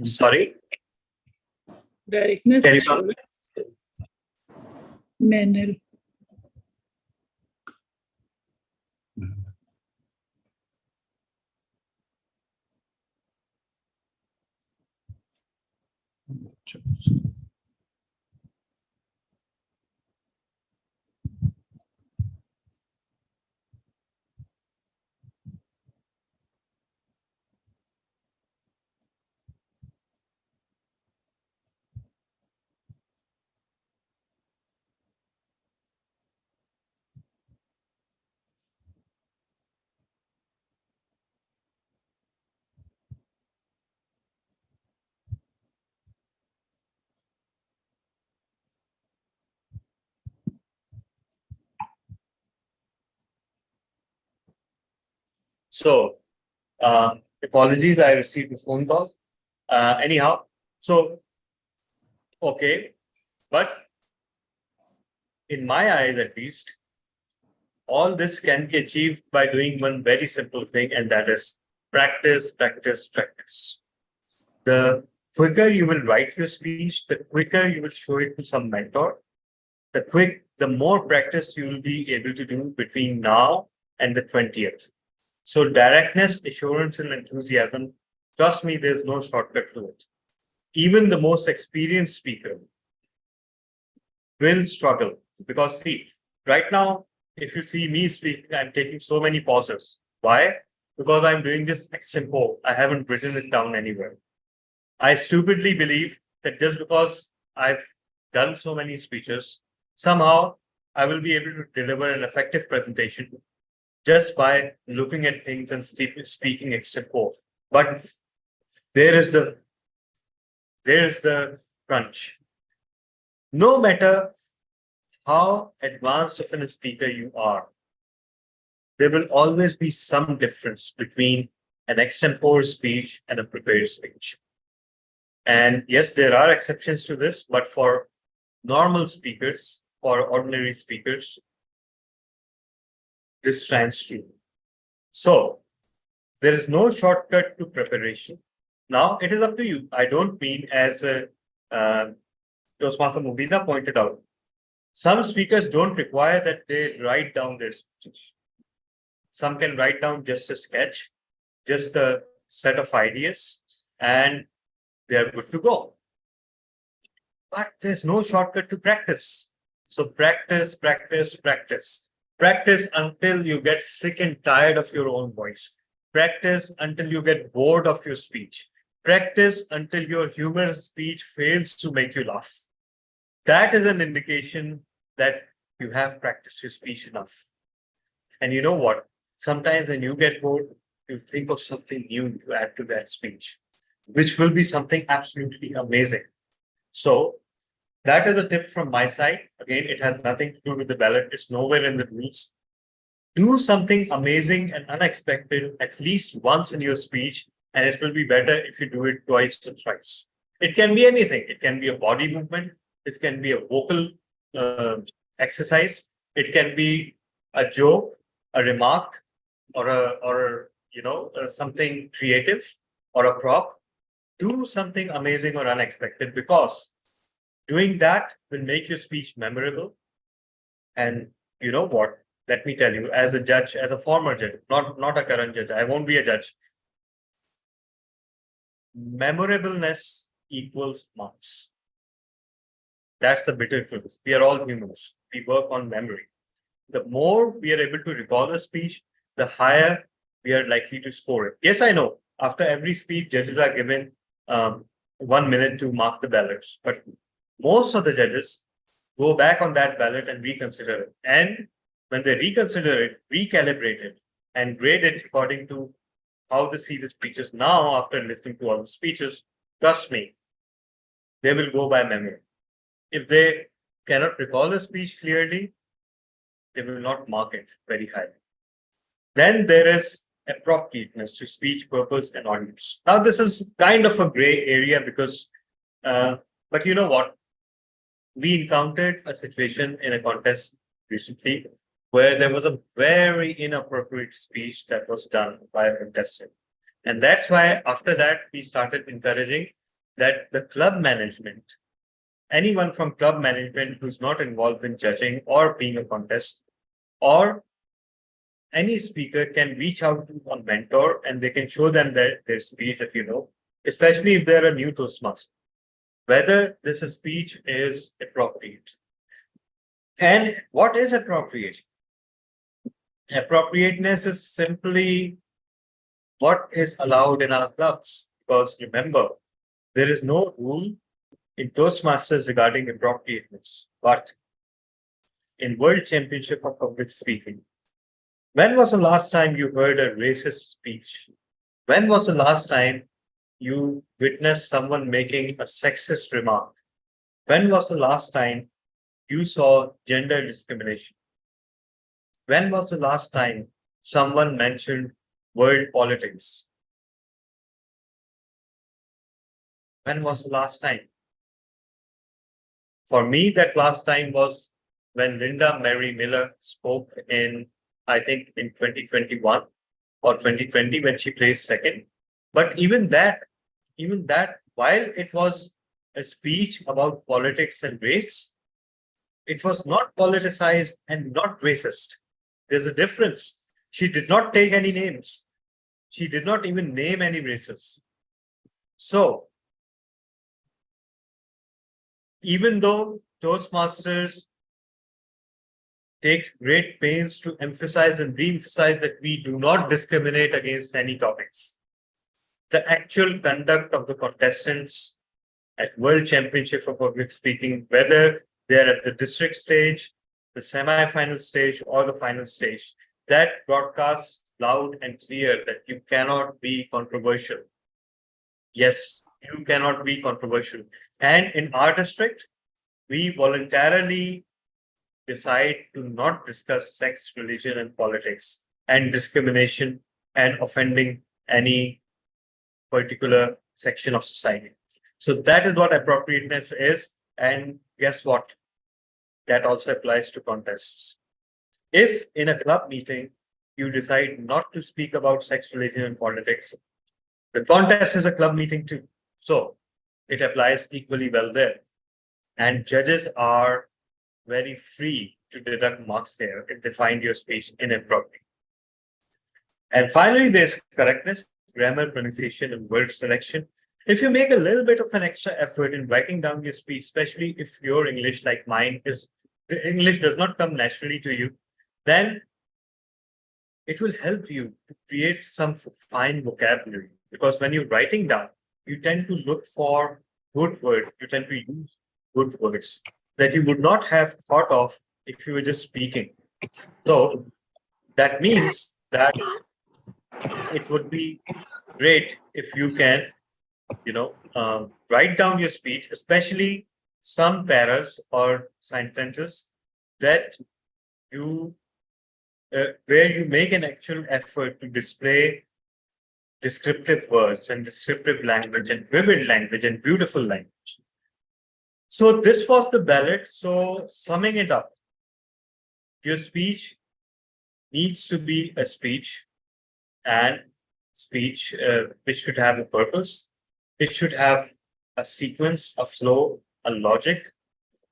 Sorry, Directness, can you come? manner. So, apologies, I received a phone call. Anyhow, so, okay, but in my eyes at least, all this can be achieved by doing one very simple thing, and that is practice, practice, practice. The quicker you will write your speech, the quicker you will show it to some mentor, the more practice you will be able to do between now and the 20th. So directness, assurance, and enthusiasm, trust me, there's no shortcut to it. Even the most experienced speaker will struggle because see, right now, if you see me speak, I'm taking so many pauses. Why? Because I'm doing this extempo. I haven't written it down anywhere. I stupidly believe that just because I've done so many speeches, somehow I will be able to deliver an effective presentation just by looking at things and speaking extempo. But there is the crunch. No matter how advanced of a speaker you are, there will always be some difference between an extempore speech and a prepared speech. And yes, there are exceptions to this, but for normal speakers, for ordinary speakers, this stands true. So there is no shortcut to preparation. Now it is up to you. I don't mean, as Toastmaster Mubina pointed out, some speakers don't require that they write down their speeches. Some can write down just a sketch, just a set of ideas, and they're good to go. But there's no shortcut to practice. So practice, practice, practice. Practice until you get sick and tired of your own voice. Practice until you get bored of your speech. Practice until your humorous speech fails to make you laugh. That is an indication that you have practiced your speech enough. And you know what? Sometimes when you get bored, you think of something new to add to that speech, which will be something absolutely amazing. So that is a tip from my side. Again, it has nothing to do with the ballot. It's nowhere in the rules. Do something amazing and unexpected at least once in your speech, and it will be better if you do it twice or thrice. It can be anything. It can be a body movement. This can be a vocal exercise. It can be a joke, a remark, or something creative or a prop. Do something amazing or unexpected, because doing that will make your speech memorable. And you know what? Let me tell you, as a judge, as a former judge, not a current judge, I won't be a judge. Memorableness equals marks. That's the bitter truth. We are all humans. We work on memory. The more we are able to recall a speech, the higher we are likely to score it. Yes, I know. After every speech, judges are given 1 minute to mark the ballots. But most of the judges go back on that ballot and reconsider it. And when they reconsider it, recalibrate it, and grade it according to how they see the speeches now after listening to all the speeches, trust me, they will go by memory. If they cannot recall a speech clearly, they will not mark it very high. Then there is appropriateness to speech, purpose, and audience. Now, this is kind of a gray area because, but you know what? We encountered a situation in a contest recently where there was a very inappropriate speech that was done by a contestant. And that's why after that, we started encouraging that the club management, anyone from club management who's not involved in judging or being a contest, or any speaker can reach out to a mentor and they can show them their speech that you know, especially if they're a new Toastmaster, whether this speech is appropriate. And what is appropriate? Appropriateness is simply what is allowed in our clubs. Because remember, there is no rule in Toastmasters regarding appropriateness. But in World Championship of Public Speaking, when was the last time you heard a racist speech? When was the last time you witnessed someone making a sexist remark? When was the last time you saw gender discrimination? When was the last time someone mentioned world politics? When was the last time? For me, that last time was when Linda Mary Miller spoke in, I think, in 2021 or 2020 when she placed second. But even that, while it was a speech about politics and race, it was not politicized and not racist. There's a difference. She did not take any names. She did not even name any races. So, even though Toastmasters takes great pains to emphasize and re-emphasize that we do not discriminate against any topics, the actual conduct of the contestants at World Championship for Public Speaking, whether they're at the district stage, the semi-final stage, or the final stage, that broadcasts loud and clear that you cannot be controversial. Yes, you cannot be controversial. And in our district, we voluntarily decide to not discuss sex, religion, and politics, and discrimination and offending any particular section of society. So that is what appropriateness is. And guess what? That also applies to contests. If in a club meeting, you decide not to speak about sex, religion, and politics, the contest is a club meeting too. So it applies equally well there. And judges are very free to deduct marks there if they find your speech inappropriate. And finally, there's correctness, grammar, pronunciation, and word selection. If you make a little bit of an extra effort in writing down your speech, especially if your English, like mine, English does not come naturally to you, then it will help you to create some fine vocabulary. Because when you're writing down, you tend to look for good words, you tend to use good words that you would not have thought of if you were just speaking. So that means that it would be great if you can, write down your speech, especially some paras or sentences that where you make an actual effort to display descriptive words and descriptive language and vivid language and beautiful language. So this was the ballot. So summing it up, your speech needs to be a speech, and speech which should have a purpose. It should have a sequence, a flow, a logic.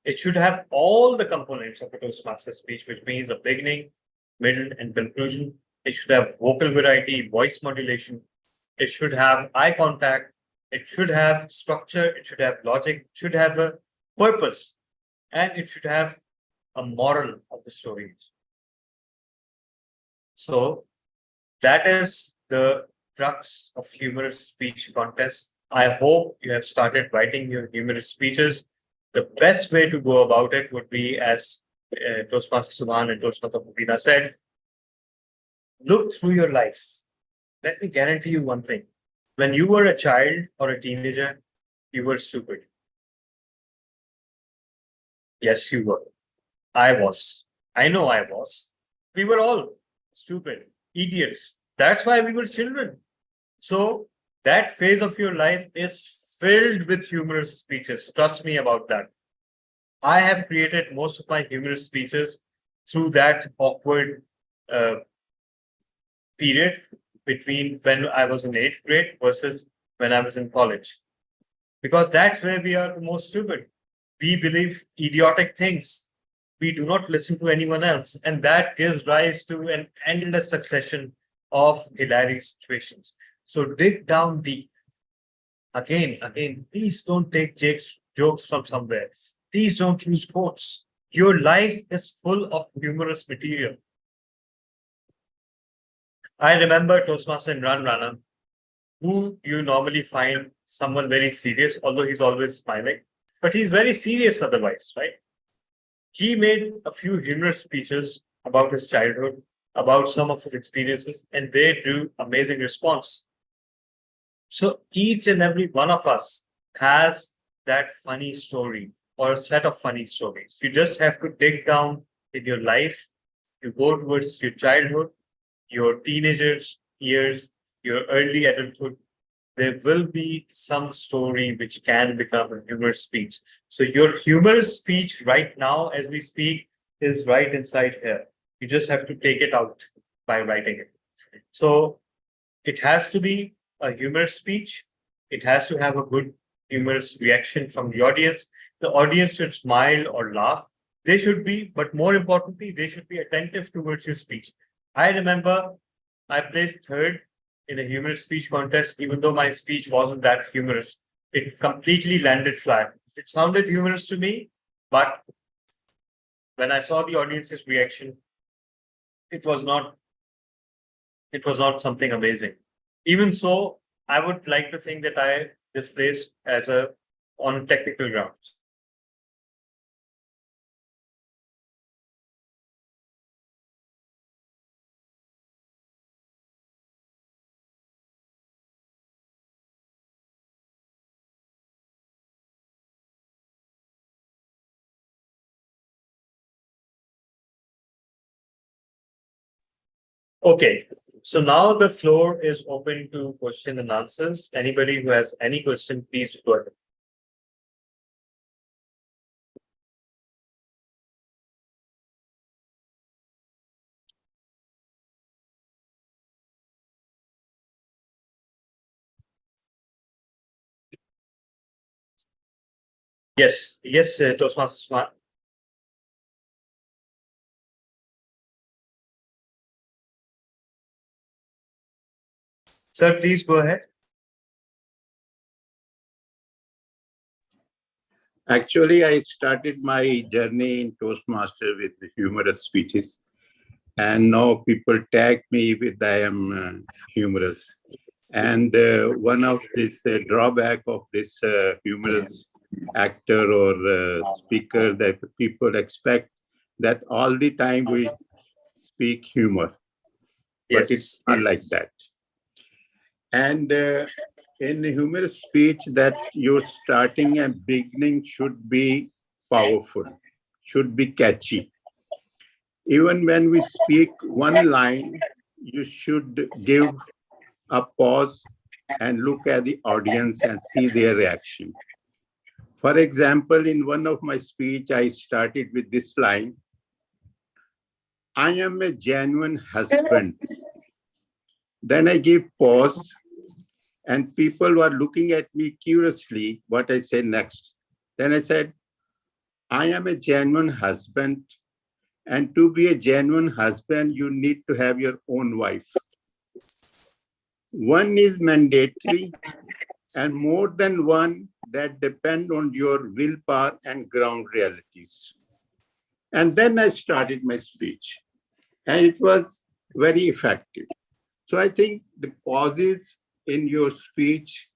It should have all the components of a Toastmaster speech, which means a beginning, middle, and conclusion. It should have vocal variety, voice modulation. It should have eye contact. It should have structure. It should have logic. It should have a purpose. And it should have a moral of the stories. So that is the crux of humorous speech contest. I hope you have started writing your humorous speeches. The best way to go about it would be, as Toastmaster Subhan and Toastmaster Mubina said, look through your life. Let me guarantee you one thing. When you were a child or a teenager, you were stupid. Yes, you were. I was. I know I was. We were all stupid, idiots. That's why we were children. So that phase of your life is filled with humorous speeches. Trust me about that. I have created most of my humorous speeches through that awkward period between when I was in 8th grade versus when I was in college. Because that's where we are the most stupid. We believe idiotic things. We do not listen to anyone else. And that gives rise to an endless succession of hilarious situations. So dig down deep. Again, please don't take jokes from somewhere. Please don't use quotes. Your life is full of humorous material. I remember Toastmaster Imran Rana, who you normally find someone very serious, although he's always smiling, but he's very serious otherwise, right? He made a few humorous speeches about his childhood, about some of his experiences, and they drew amazing response. So each and every one of us has that funny story or a set of funny stories. You just have to dig down in your life. You go towards your childhood, your teenagers years, your early adulthood. There will be some story which can become a humorous speech. So your humorous speech right now, as we speak, is right inside here. You just have to take it out by writing it. So it has to be a humorous speech. It has to have a good humorous reaction from the audience. The audience should smile or laugh. They should be, but more importantly, they should be attentive towards your speech. I remember I placed 3rd in a humorous speech contest, even though my speech wasn't that humorous. It completely landed flat. It sounded humorous to me, but when I saw the audience's reaction, it was not something amazing. Even so, I would like to think that I displaced as on technical grounds. Okay, so now the floor is open to question and answers. Anybody who has any question, please go ahead. Yes, Toastmaster Smart. Sir, please go ahead. Actually, I started my journey in Toastmaster with humorous speeches. And now people tag me with I am humorous. And one of this drawback of this humorous actor or speaker that people expect that all the time we speak humor, but it's not like that. And in humorous speech, that your starting and beginning should be powerful, should be catchy. Even when we speak one line, you should give a pause and look at the audience and see their reaction. For example, in one of my speech, I started with this line, I am a genuine husband. Then I give pause and people were looking at me curiously what I say next. Then I said, I am a genuine husband, and to be a genuine husband, you need to have your own wife. One is mandatory, and more than one that depend on your willpower and ground realities. And then I started my speech, and it was very effective. So I think the pauses in your speech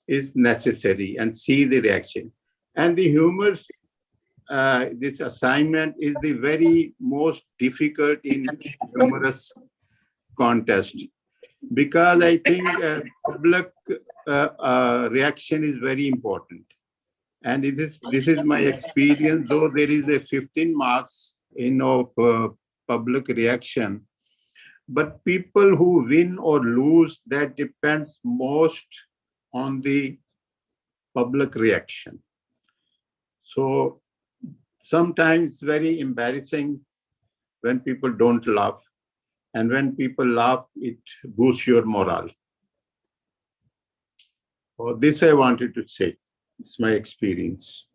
is necessary, and see the reaction. And the humor, this assignment is the very most difficult in humorous contest, because I think public reaction is very important. And this is my experience, though there is a 15 marks in public reaction, but people who win or lose, that depends most on the public reaction. So sometimes very embarrassing when people don't laugh, and when people laugh, it boosts your morale. So this I wanted to say. It's my experience.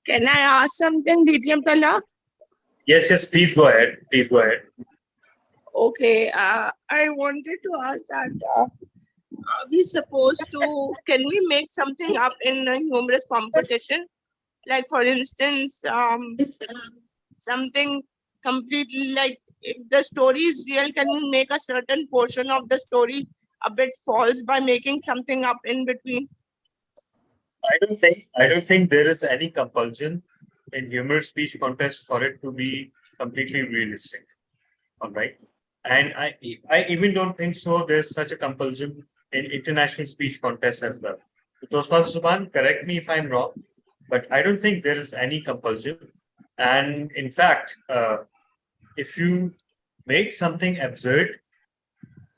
Can I ask something, DTM Tala? Yes, yes, please go ahead. Please go ahead. Okay, I wanted to ask that are we supposed to, can we make something up in a humorous competition? Like, for instance, something completely like, if the story is real, can we make a certain portion of the story a bit false by making something up in between? I don't think there is any compulsion in humor speech contest for it to be completely realistic. All right. And I even don't think so there's such a compulsion in international speech contests as well. Toastmaster Subhan, correct me if I'm wrong, but I don't think there is any compulsion. And in fact, if you make something absurd,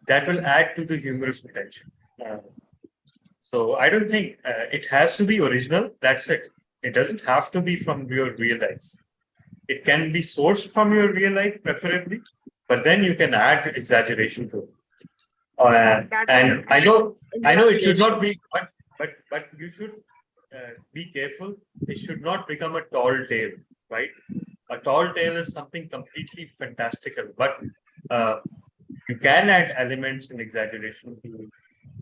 that will add to the humorous potential. So I don't think it has to be original. That's it. It doesn't have to be from your real life. It can be sourced from your real life, preferably, but then you can add exaggeration to it. And I know it should not be, but you should be careful. It should not become a tall tale, right? A tall tale is something completely fantastical, but you can add elements and exaggeration to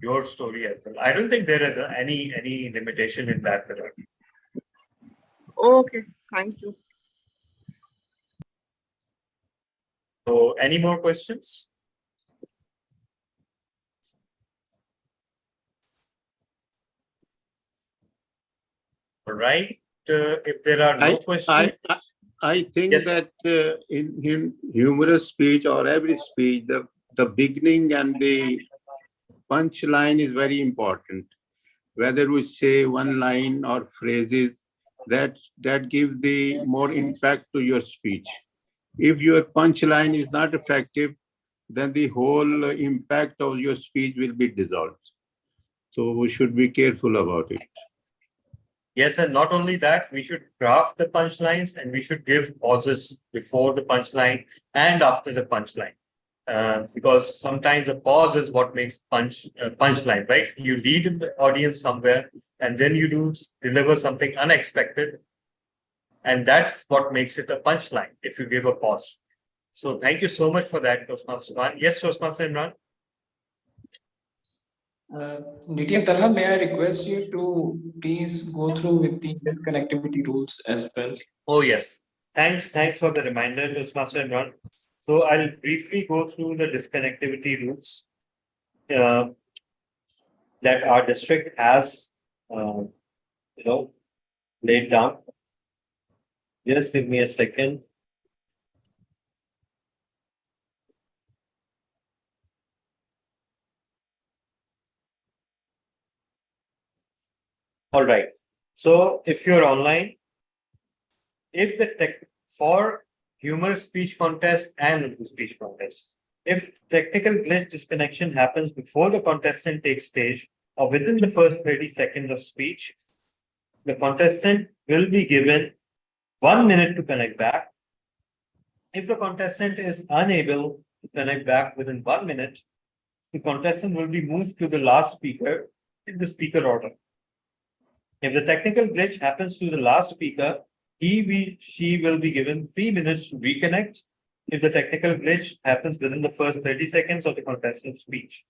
your story as well. I don't think there is any limitation in that regard. Okay, thank you. So, any more questions? All right. If there are no questions, I think yes, that in humorous speech or every speech, the beginning and the punchline is very important. Whether we say one line or phrases, that give the more impact to your speech. If your punchline is not effective, then the whole impact of your speech will be dissolved. So we should be careful about it. yes, and not only that, we should craft the punchlines and we should give pauses before the punchline and after the punchline. Because sometimes the pause is what makes punchline, right? You lead the audience somewhere and then you deliver something unexpected. And that's what makes it a punchline if you give a pause. So thank you so much for that, Toastmaster Subhan. Yes, Toastmaster Imran. DTM Talha, may I request you to please go through with the connectivity rules as well? Oh, yes. Thanks for the reminder, Toastmaster Imran. So I'll briefly go through the disconnectivity rules that our district has, laid down. Just give me a second. All right. So if you're online, for humor speech contest and Urdu speech contest, if technical glitch disconnection happens before the contestant takes stage or within the first 30 seconds of speech, the contestant will be given 1 minute to connect back. If the contestant is unable to connect back within 1 minute, the contestant will be moved to the last speaker in the speaker order. If the technical glitch happens to the last speaker, she will be given 3 minutes to reconnect if the technical glitch happens within the first 30 seconds of the contestant's speech.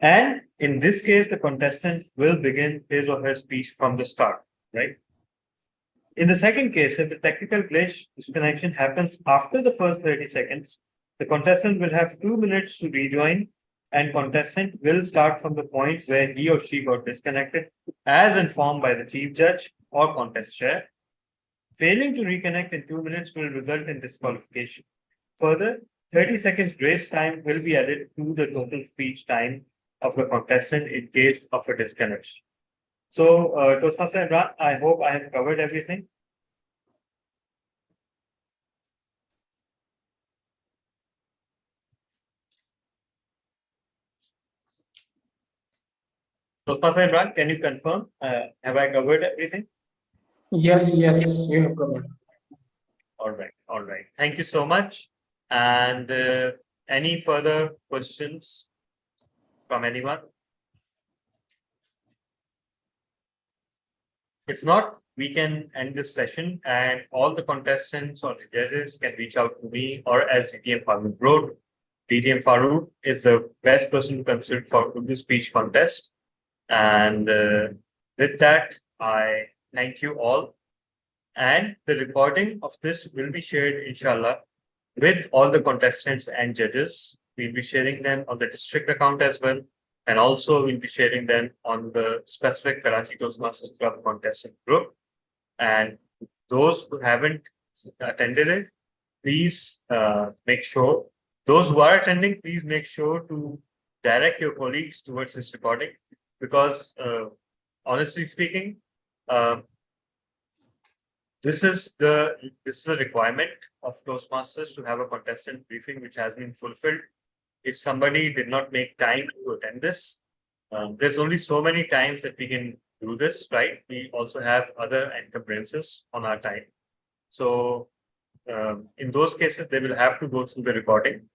And in this case, the contestant will begin his or her speech from the start, right? In the second case, if the technical glitch disconnection happens after the first 30 seconds, the contestant will have 2 minutes to rejoin, and contestant will start from the point where he or she got disconnected as informed by the chief judge or contest chair. Failing to reconnect in 2 minutes will result in disqualification. Further, 30 seconds grace time will be added to the total speech time of the contestant in case of a disconnection. So, Toastmaster Imran, I hope I have covered everything. Toastmaster Imran, can you confirm? Have I covered everything? Yes, you have covered. All right. Thank you so much. And any further questions from anyone? If not, we can end this session, and all the contestants or the judges can reach out to me or as DTM Farooq wrote. DTM Farooq is the best person to consider for Urdu speech contest. And with that, I thank you all. And the recording of this will be shared, inshallah, with all the contestants and judges. We'll be sharing them on the district account as well. And also we'll be sharing them on the specific Karachi Toastmasters Club contestant group. And those who haven't attended it, please make sure, those who are attending, please make sure to direct your colleagues towards this recording, because honestly speaking, this is a requirement of Toastmasters to have a contestant briefing which has been fulfilled. If somebody did not make time to attend this, there's only so many times that we can do this, right? We also have other encumbrances on our time. So in those cases, they will have to go through the recording.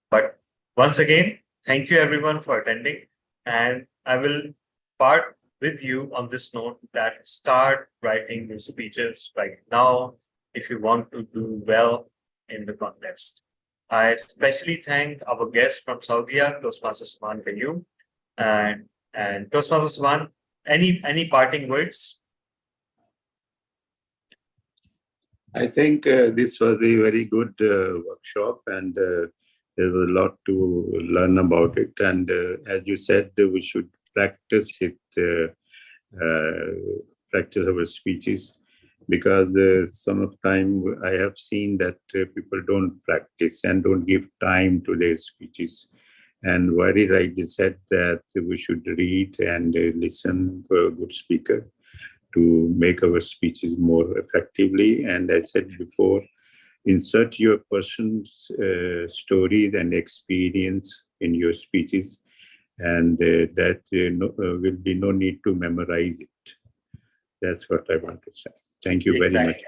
But once again, thank you everyone for attending. And I will part with you on this note that start writing your speeches right now if you want to do well in the contest. I especially thank our guest from Saudi, Toastmaster Suman Qayyum. And Toastmaster Suman, any parting words? I think this was a very good workshop, and there was a lot to learn about it. And as you said, we should practice it, practice our speeches, because some of the time I have seen that people don't practice and don't give time to their speeches. And very rightly said that we should read and listen for a good speaker to make our speeches more effectively. And as I said before, insert your person's stories and experience in your speeches, and that will be no need to memorize it. That's what I want to say. Thank you very much.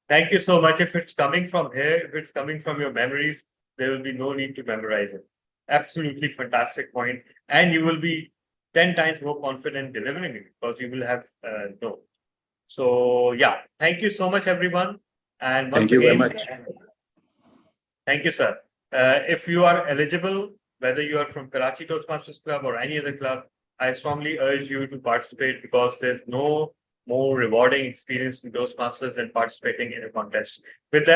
Thank you so much. If it's coming from here, if it's coming from your memories, there will be no need to memorize it. Absolutely fantastic point. And you will be 10 times more confident delivering it because you will have known. So yeah, thank you so much, everyone. And once thank you again, very much. Thank you, sir. If you are eligible, whether you are from Karachi Toastmasters Club or any other club, I strongly urge you to participate, because there's no more rewarding experience in Toastmasters than participating in a contest. With that,